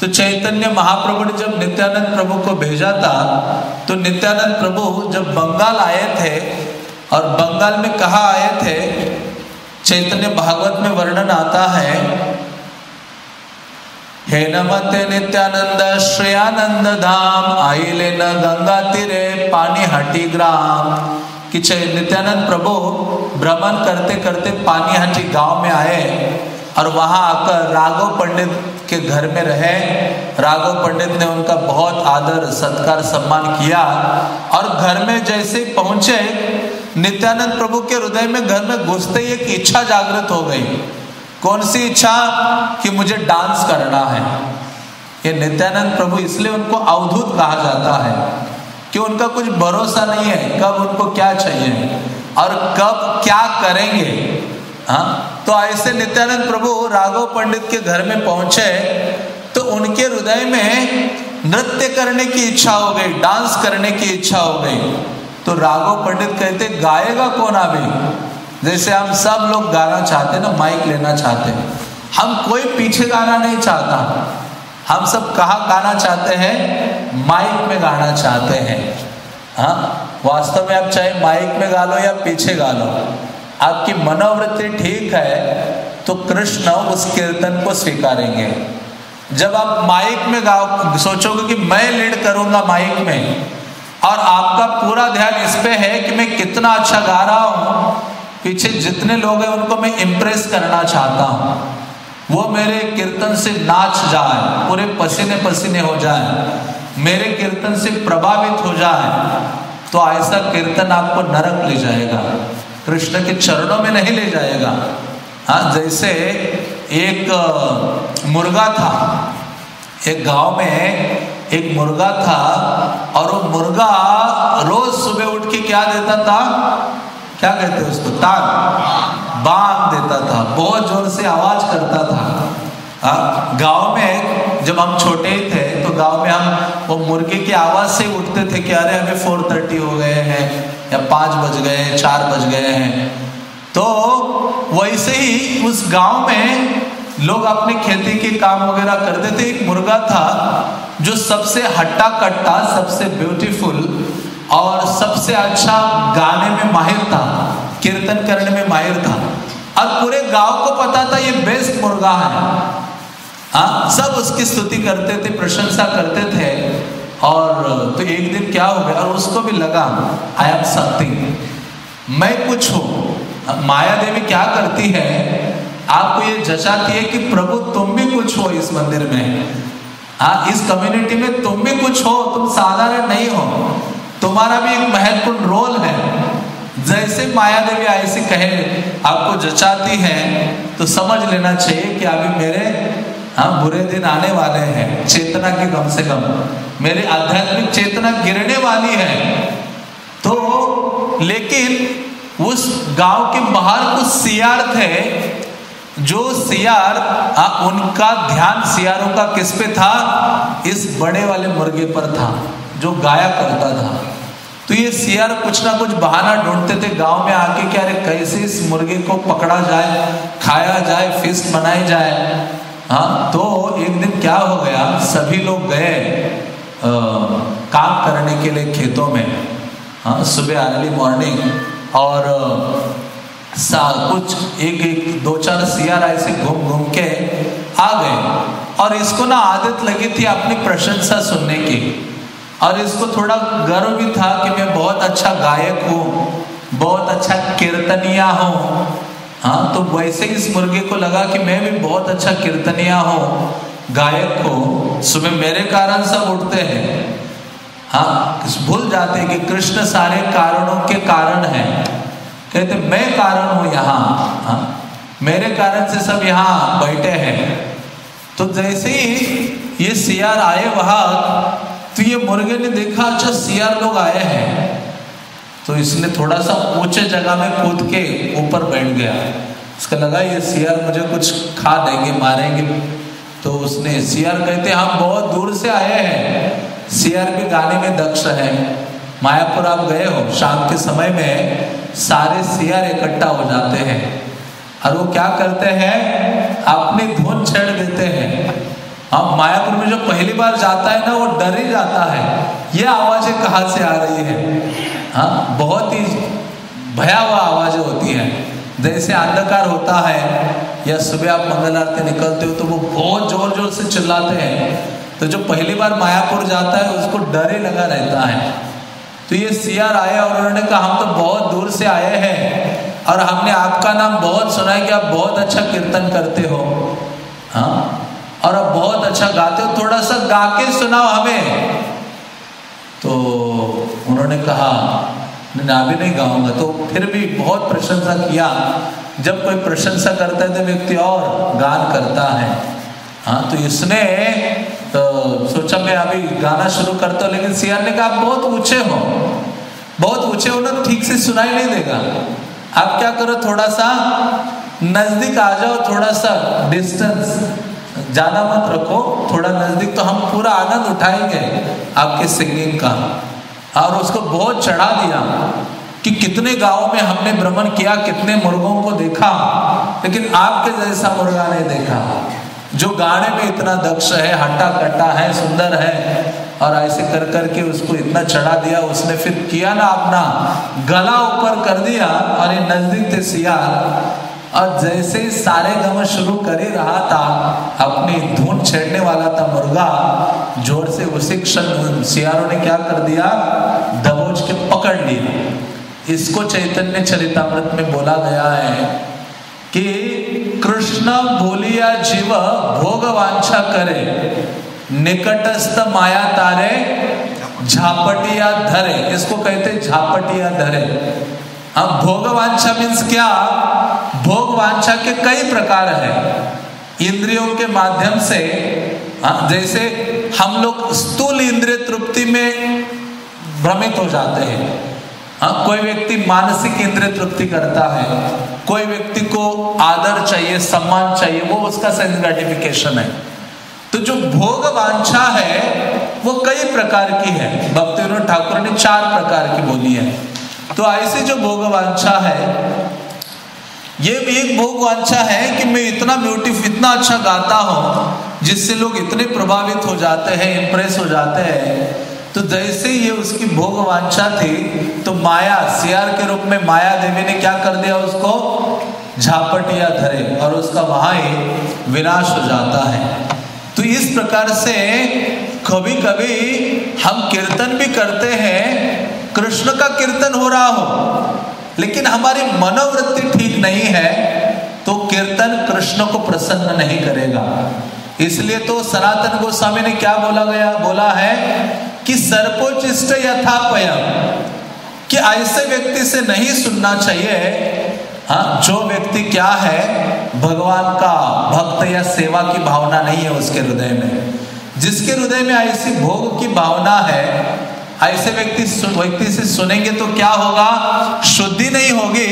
तो चैतन्य महाप्रभु ने जब नित्यानंद प्रभु को भेजा था, तो नित्यानंद प्रभु जब बंगाल आए थे और बंगाल में कहाँ आए थे, चैतन्य भागवत में वर्णन आता है, हे नमते नित्यानंद श्रेयानंद धाम आइले न गंगा तीरे पानी हटी ग्राम। कि नित्यानंद प्रभु भ्रमण करते करते पानीहाटी गांव में आए और वहां आकर राघव पंडित के घर में रहे। राघव पंडित ने उनका बहुत आदर सत्कार सम्मान किया और घर में जैसे पहुंचे, नित्यानंद प्रभु के हृदय में घर में घुसते ही एक इच्छा जागृत हो गई। कौन सी इच्छा? कि मुझे डांस करना है। ये नित्यानंद प्रभु, इसलिए उनको अवधूत कहा जाता है कि उनका कुछ भरोसा नहीं है कब उनको क्या चाहिए और कब क्या करेंगे। हाँ, तो ऐसे नित्यानंद प्रभु राघव पंडित के घर में पहुंचे तो उनके हृदय में नृत्य करने की इच्छा हो गई, डांस करने की इच्छा हो गई। तो राघव पंडित कहते, गाएगा कौन अभी? जैसे हम सब लोग गाना चाहते ना, माइक लेना चाहते, हम कोई पीछे गाना नहीं चाहता, हम सब कहाँ गाना चाहते हैं? माइक में गाना चाहते हैं। हाँ, वास्तव में आप चाहे माइक में गा लो या पीछे गा लो, आपकी मनोवृत्ति ठीक है तो कृष्ण उस कीर्तन को स्वीकारेंगे। जब आप माइक में गाओ, सोचोगे कि मैं लीड करूंगा माइक में और आपका पूरा ध्यान इस पे है कि मैं कितना अच्छा गा रहा हूँ, पीछे जितने लोग हैं उनको मैं इम्प्रेस करना चाहता हूँ, वो मेरे कीर्तन से नाच जाए, पूरे पसीने पसीने हो जाए, मेरे कीर्तन से प्रभावित हो जाए, तो ऐसा कीर्तन आपको नरक ले जाएगा, कृष्ण के चरणों में नहीं ले जाएगा। हाँ, जैसे एक मुर्गा था, एक गांव में एक मुर्गा था और वो मुर्गा रोज सुबह उठ के क्या देता था? क्या कहते हैं उसको? तान, बांग देता था, बहुत जोर से आवाज करता था। गांव में जब हम छोटे ही थे तो गांव में हम वो मुर्गे की आवाज से उठते थे कि अरे हमें 4:30 हो गए हैं या 5 बज गए हैं, 4 बज गए हैं। तो वैसे ही उस गांव में लोग अपने खेती के काम वगैरह करते थे। एक मुर्गा था जो सबसे हट्टा कट्टा, सबसे ब्यूटीफुल और सबसे अच्छा गाने में माहिर था, कीर्तन करने में माहिर था और पूरे गांव को पता था ये बेस्ट मुर्गा है। सब उसकी स्तुति करते थे, प्रशंसा करते थे। और तो एक दिन क्या हो गया, और उसको भी लगा आई एम समथिंग, मैं कुछ हूँ। माया देवी क्या करती है, आपको ये जचाती है कि प्रभु तुम भी कुछ हो इस मंदिर में, इस कम्युनिटी में तुम भी कुछ हो, तुम साधारण नहीं हो, तुम्हारा भी एक महत्वपूर्ण रोल है। जैसे माया देवी ऐसी कहे आपको जचाती है तो समझ लेना चाहिए कि अभी मेरे बुरे दिन आने वाले हैं, चेतना की कम से कम मेरी आध्यात्मिक चेतना गिरने वाली है। तो लेकिन उस गांव के बाहर कुछ सियार थे, जो सियार उनका ध्यान सियारों का किस पे था? इस बड़े वाले मुर्गे पर था जो गाया करता था। तो ये सियार कुछ ना कुछ बहाना ढूंढते थे गांव में आके कि अरे कैसे इस मुर्गे को पकड़ा जाए, खाया जाए, फिस्ट बनाई जाए। हाँ, तो एक दिन क्या हो गया, सभी लोग गए काम करने के लिए खेतों में। हाँ, सुबह अर्ली मॉर्निंग, और कुछ एक 2-4 सियार ऐसे घूम घूम के आ गए और इसको ना आदत लगी थी अपनी प्रशंसा सुनने की। और इसको थोड़ा गर्व भी था कि मैं बहुत अच्छा गायक हूँ, बहुत अच्छा कीर्तनिया हूँ। हाँ, तो वैसे इस मुर्गे को लगा कि मैं भी बहुत अच्छा कीर्तनिया हूँ, गायक हूँ, सुबह मेरे कारण सब उठते हैं। हाँ, भूल जाते हैं कि कृष्ण सारे कारणों के कारण है। कहते मैं कारण हूँ यहाँ, हाँ, मेरे कारण से सब यहाँ बैठे हैं। तो जैसे ही ये सियार आए वहां, तो ये मुर्गे ने देखा अच्छा सियार लोग आए हैं, तो इसने थोड़ा सा ऊंचे जगह में कूद के ऊपर बैठ गया। इसका लगा ये सियार मुझे कुछ खा देंगे, मारेंगे। तो उसने, सियार कहते हम बहुत दूर से आए हैं, सियार भी गाने में दक्ष है। मायापुर आप गए हो, शाम के समय में सारे सियार इकट्ठा हो जाते हैं और वो क्या करते हैं, अपनी धुन छेड़ देते हैं। हम मायापुर में जो पहली बार जाता है ना, वो डर ही जाता है, ये आवाजें कहाँ से आ रही है। हाँ, बहुत ही भयावह आवाजें होती हैं। जैसे अंधकार होता है या सुबह आप मंगल आरती निकलते हो तो वो बहुत जोर जोर से चिल्लाते हैं। तो जो पहली बार मायापुर जाता है उसको डर ही लगा रहता है। तो ये सियार आए और उन्होंने कहा हम तो बहुत दूर से आए हैं और हमने आपका नाम बहुत सुना है कि आप बहुत अच्छा कीर्तन करते हो, हाँ, और आप बहुत अच्छा गाते हो, थोड़ा सा गा के सुनाओ हमें। तो उन्होंने कहा मैं अभी नहीं गाऊंगा। तो फिर भी बहुत प्रशंसा किया। जब कोई प्रशंसा करता है तो व्यक्ति और गान करता है। हाँ, तो इसने तो सोचा मैं अभी गाना शुरू करता हूँ, लेकिन सियार ने कहा आप बहुत ऊंचे हो, बहुत ऊंचे हो ना, ठीक से सुनाई नहीं देगा। आप क्या करो, थोड़ा सा नजदीक आ जाओ, थोड़ा सा डिस्टेंस ज्यादा मत रखो, थोड़ा नजदीक, तो हम पूरा आनंद उठाएंगे आपके सिंगिंग का। और उसको बहुत चढ़ा दिया कि कितने गांवों में हमने भ्रमण किया, कितने मुर्गों को देखा, लेकिन आपके जैसा मुर्गा नहीं देखा जो गाने में इतना दक्ष है, हट्टा कट्टा है, सुंदर है। और ऐसे कर करके उसको इतना चढ़ा दिया। उसने फिर किया ना, अपना गला ऊपर कर दिया और ये नजदीक थे सियार, और जैसे ही सारे गम शुरू कर ही रहा था, अपनी धुन छेड़ने वाला था मुर्गा, जोर से उसी क्षण सियारों ने क्या कर दिया, दबोच के पकड़ लिया। इसको चैतन्य चरितामृत में बोला गया है कि कृष्ण बोलिया जीव भोग वांछा करे, निकटस्थ माया तारे झापटिया धरे। इसको कहते झापटिया धरे। अब भोग वांछा मीन्स क्या, भोग वांछा के कई प्रकार है। इंद्रियों के माध्यम से, जैसे हम लोग स्थूल इंद्रिय तृप्ति में भ्रमित हो जाते हैं। कोई व्यक्ति मानसिक इंद्रिय तृप्ति करता है, कोई व्यक्ति को आदर चाहिए, सम्मान चाहिए, वो उसका सेंस ग्रेटिफिकेशन है। तो जो भोग वांछा है वो कई प्रकार की है। भक्ति विनोद ठाकुर ने 4 प्रकार की बोली है। तो ऐसे जो भोग वांछा है, ये भी एक भोग वांछा है कि मैं इतना ब्यूटीफुल, इतना अच्छा गाता हूँ जिससे लोग इतने प्रभावित हो जाते हैं, इंप्रेस हो जाते हैं। तो जैसे ये उसकी भोग वांछा थी, तो माया, सियार के रूप में माया देवी ने क्या कर दिया, उसको झापटिया धरे और उसका वहां ही विनाश हो जाता है। तो इस प्रकार से कभी कभी हम कीर्तन भी करते हैं, कृष्ण का कीर्तन हो रहा हो, लेकिन हमारी मनोवृत्ति ठीक नहीं है, तो कीर्तन कृष्ण को प्रसन्न नहीं करेगा। इसलिए तो सनातन गोस्वामी ने क्या बोला है कि सर्पोचिष्ट यथापयम, कि ऐसे व्यक्ति से नहीं सुनना चाहिए। हाँ, जो व्यक्ति क्या है, भगवान का भक्त या सेवा की भावना नहीं है उसके हृदय में। जिसके हृदय में ऐसी भोग की भावना है, ऐसे व्यक्ति से सुनेंगे तो क्या होगा, शुद्धि नहीं होगी,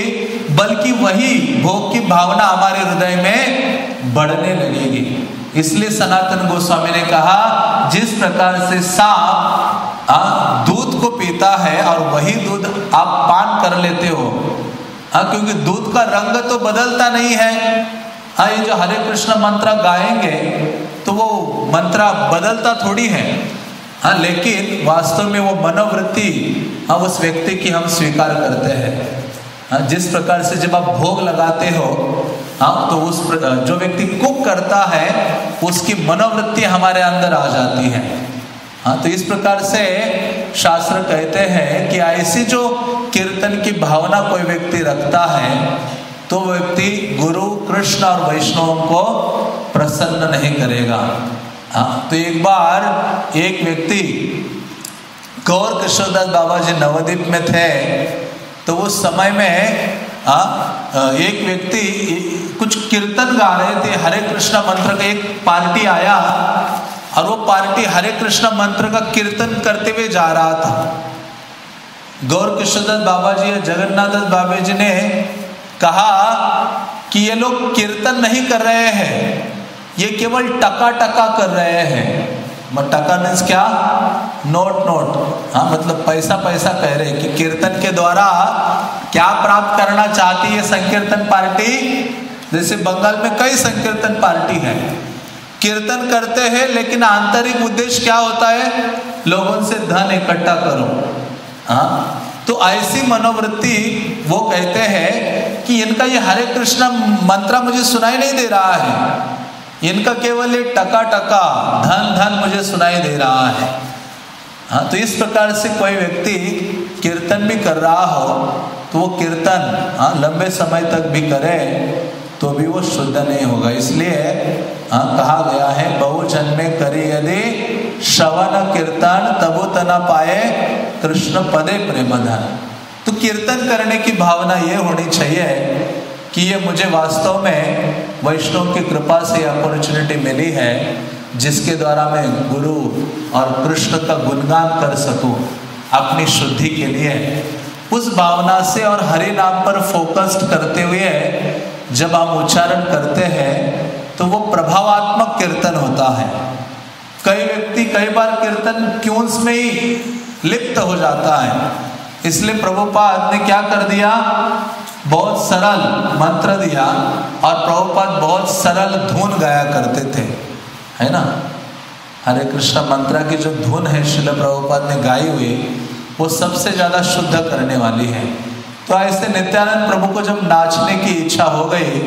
बल्कि वही भोग की भावना हमारे हृदय में बढ़ने लगेगी। इसलिए सनातन गोस्वामी ने कहा, जिस प्रकार से सांप दूध को पीता है और वही दूध आप पान कर लेते हो, क्योंकि दूध का रंग तो बदलता नहीं है। ये जो हरे कृष्ण मंत्र गाएंगे तो वो मंत्र बदलता थोड़ी है, लेकिन वास्तव में वो मनोवृत्ति उस व्यक्ति की हम स्वीकार करते हैं। जिस प्रकार से जब आप भोग लगाते हो, तो उस जो व्यक्ति कुक करता है उसकी मनोवृत्ति हमारे अंदर आ जाती है। हाँ, तो इस प्रकार से शास्त्र कहते हैं कि ऐसी जो कीर्तन की भावना कोई व्यक्ति रखता है तो व्यक्ति गुरु, कृष्ण और वैष्णव को प्रसन्न नहीं करेगा। हाँ, तो एक बार एक व्यक्ति गौर किशोरदास बाबा जी नवद्वीप में थे, तो उस समय में एक व्यक्ति कुछ कीर्तन गा रहे थे, हरे कृष्णा मंत्र का एक पार्टी आया और वो पार्टी हरे कृष्णा मंत्र का कीर्तन करते हुए जा रहा था। गौर किशोरदास बाबा जी और जगन्नाथ दास बाबा जी ने कहा कि ये लोग कीर्तन नहीं कर रहे हैं, ये केवल टका टका कर रहे हैं। टका मीन्स क्या? नोट। हाँ, मतलब पैसा पैसा कह रहे कि कीर्तन के द्वारा क्या प्राप्त करना चाहती है संकीर्तन पार्टी। जैसे बंगाल में कई संकीर्तन पार्टी है, कीर्तन करते हैं लेकिन आंतरिक उद्देश्य क्या होता है? लोगों से धन इकट्ठा करो। हाँ, तो ऐसी मनोवृत्ति वो कहते हैं कि इनका ये हरे कृष्णा मंत्र मुझे सुनाई नहीं दे रहा है, इनका केवल ये टका टका धन धन मुझे सुनाई दे रहा है। हाँ, तो इस प्रकार से कोई व्यक्ति कीर्तन भी कर रहा हो तो वो कीर्तन लंबे समय तक भी करे तो भी वो शुद्ध नहीं होगा। इसलिए कहा गया है, बहु जन्मे करी यदि श्रवण कीर्तन तबु तना पाए कृष्ण पदे प्रेमधन। तो कीर्तन करने की भावना ये होनी चाहिए कि ये मुझे वास्तव में वैष्णव की कृपा से अपॉर्चुनिटी मिली है जिसके द्वारा मैं गुरु और कृष्ण का गुणगान कर सकूं अपनी शुद्धि के लिए। उस भावना से और हरि नाम पर फोकस्ड करते हुए जब हम उच्चारण करते हैं तो वो प्रभावात्मक कीर्तन होता है। कई व्यक्ति कई बार कीर्तन ट्यून्स में ही लिप्त हो जाता है, इसलिए प्रभुपाद ने क्या कर दिया, बहुत सरल मंत्र दिया और प्रभुपाद बहुत सरल धुन गाया करते थे, है ना। हरे कृष्ण मंत्र की जो धुन है श्रील प्रभुपाद ने गाई हुई वो सबसे ज़्यादा शुद्ध करने वाली है। तो ऐसे नित्यानंद प्रभु को जब नाचने की इच्छा हो गई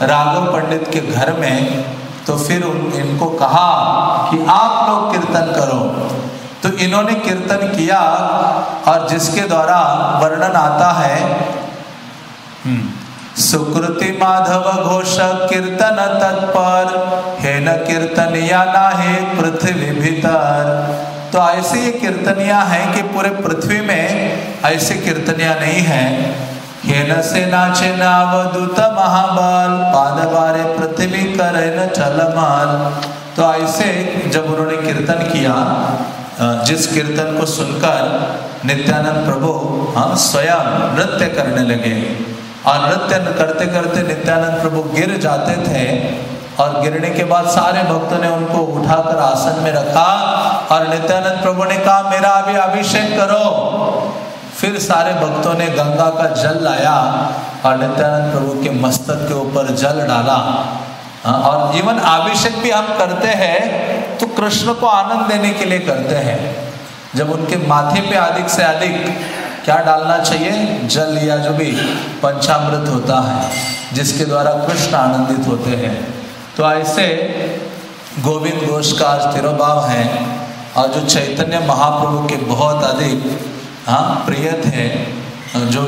राघव पंडित के घर में, तो फिर इनको कहा कि आप लोग कीर्तन करो। तो इन्होंने कीर्तन किया और जिसके द्वारा वर्णन आता है, सुकृति माधव घोष कीर्तन तत्पर हे न कीर्तनिया नाहे पृथ्वी भीतर। तो ऐसे ये कीर्तनिया हैं कि पूरे पृथ्वी में ऐसे कीर्तनिया नहीं है। हे न से नाचे नावदूत महाबल पादवारे पृथ्वी करे न चलमल। तो ऐसे जब उन्होंने कीर्तन किया, जिस कीर्तन को सुनकर नित्यानंद प्रभु स्वयं नृत्य करने लगे और नृत्य करते करते नित्यानंद प्रभु गिर जाते थे और गिरने के बाद सारे भक्तों ने उनको उठाकर आसन में रखा और नित्यानंद प्रभु ने कहा मेरा अभी अभिषेक करो। फिर सारे भक्तों ने गंगा का जल लाया और नित्यानंद प्रभु के मस्तक के ऊपर जल डाला। और इवन अभिषेक भी हम करते हैं तो कृष्ण को आनंद देने के लिए करते हैं। जब उनके माथे पे अधिक से अधिक क्या डालना चाहिए, जल या जो भी पंचामृत होता है जिसके द्वारा कृष्ण आनंदित होते हैं। तो ऐसे गोविंद घोष का तिरोभाव है और जो चैतन्य महाप्रभु के बहुत अधिक प्रिय थे, जो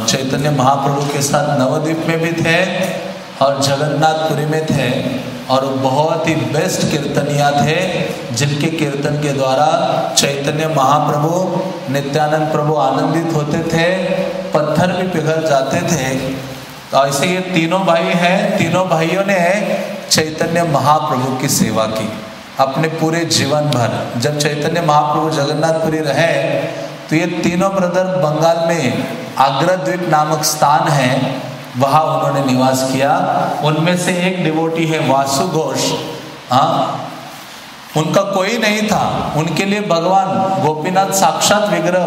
चैतन्य महाप्रभु के साथ नवद्वीप में भी थे और जगन्नाथपुरी में थे और बहुत ही बेस्ट कीर्तनिया थे जिनके कीर्तन के द्वारा चैतन्य महाप्रभु नित्यानंद प्रभु आनंदित होते थे, पत्थर भी पिघल जाते थे। तो ऐसे ये तीनों भाई हैं, तीनों भाइयों ने चैतन्य महाप्रभु की सेवा की अपने पूरे जीवन भर। जब चैतन्य महाप्रभु जगन्नाथपुरी रहे तो ये तीनों ब्रदर बंगाल में आग्राद्वीप नामक स्थान है, वहाँ उन्होंने निवास किया। उनमें से एक डिवोटी है वासु घोष, उनका कोई नहीं था, उनके लिए भगवान गोपीनाथ साक्षात विग्रह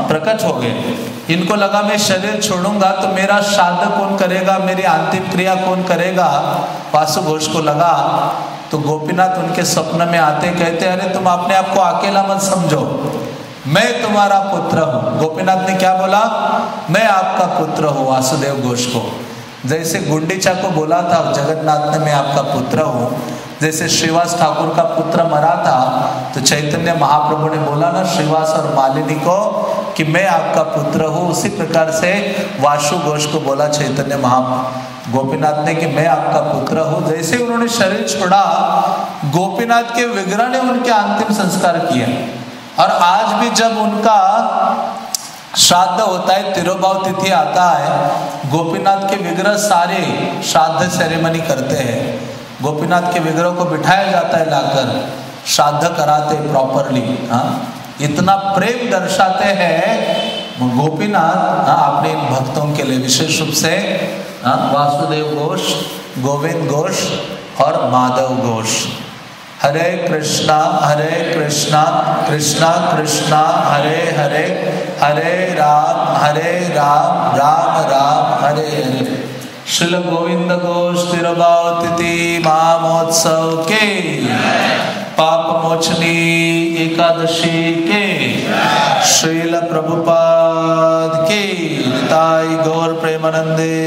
प्रकट हो गए। इनको लगा मैं शरीर छोड़ूंगा तो मेरा श्राद्ध कौन करेगा, मेरी अंतिम क्रिया कौन करेगा। वासु घोष को लगा तो गोपीनाथ उनके स्वप्न में आते, कहते अरे तुम अपने आप को अकेला मत समझो, मैं तुम्हारा पुत्र हूँ। गोपीनाथ ने क्या बोला, मैं आपका पुत्र हूँ वासुदेव घोष को। जैसे गुंडीचा को बोला था जगन्नाथ ने मैं आपका पुत्र हूँ, जैसे श्रीवास ठाकुर का पुत्र मरा था तो चैतन्य महाप्रभु ने बोला ना श्रीवास और मालिनी को कि मैं आपका पुत्र हूँ, उसी प्रकार से वासु घोष को बोला चैतन्य गोपीनाथ ने कि मैं आपका पुत्र हूँ। जैसे उन्होंने शरीर छोड़ा, गोपीनाथ के विग्रह ने उनके अंतिम संस्कार किया। और आज भी जब उनका श्राद्ध होता है, तिरुभाव तिथि आता है, गोपीनाथ के विग्रह सारे श्राद्ध सेरेमनी करते हैं। गोपीनाथ के विग्रह को बिठाया जाता है, लाकर श्राद्ध कराते प्रॉपरली। इतना प्रेम दर्शाते हैं गोपीनाथ अपने इन भक्तों के लिए, विशेष रूप से वासुदेव घोष, गोविंद घोष और माधव घोष। हरे कृष्णा कृष्णा कृष्णा हरे हरे, हरे राम राम राम हरे हरे। श्रील गोविंद घोष तिरुभाव तिथि महामहोत्सव के, पाप मोचनी एकादशी के, श्रील प्रभुपाद के, निताई गौर प्रेमानंदे।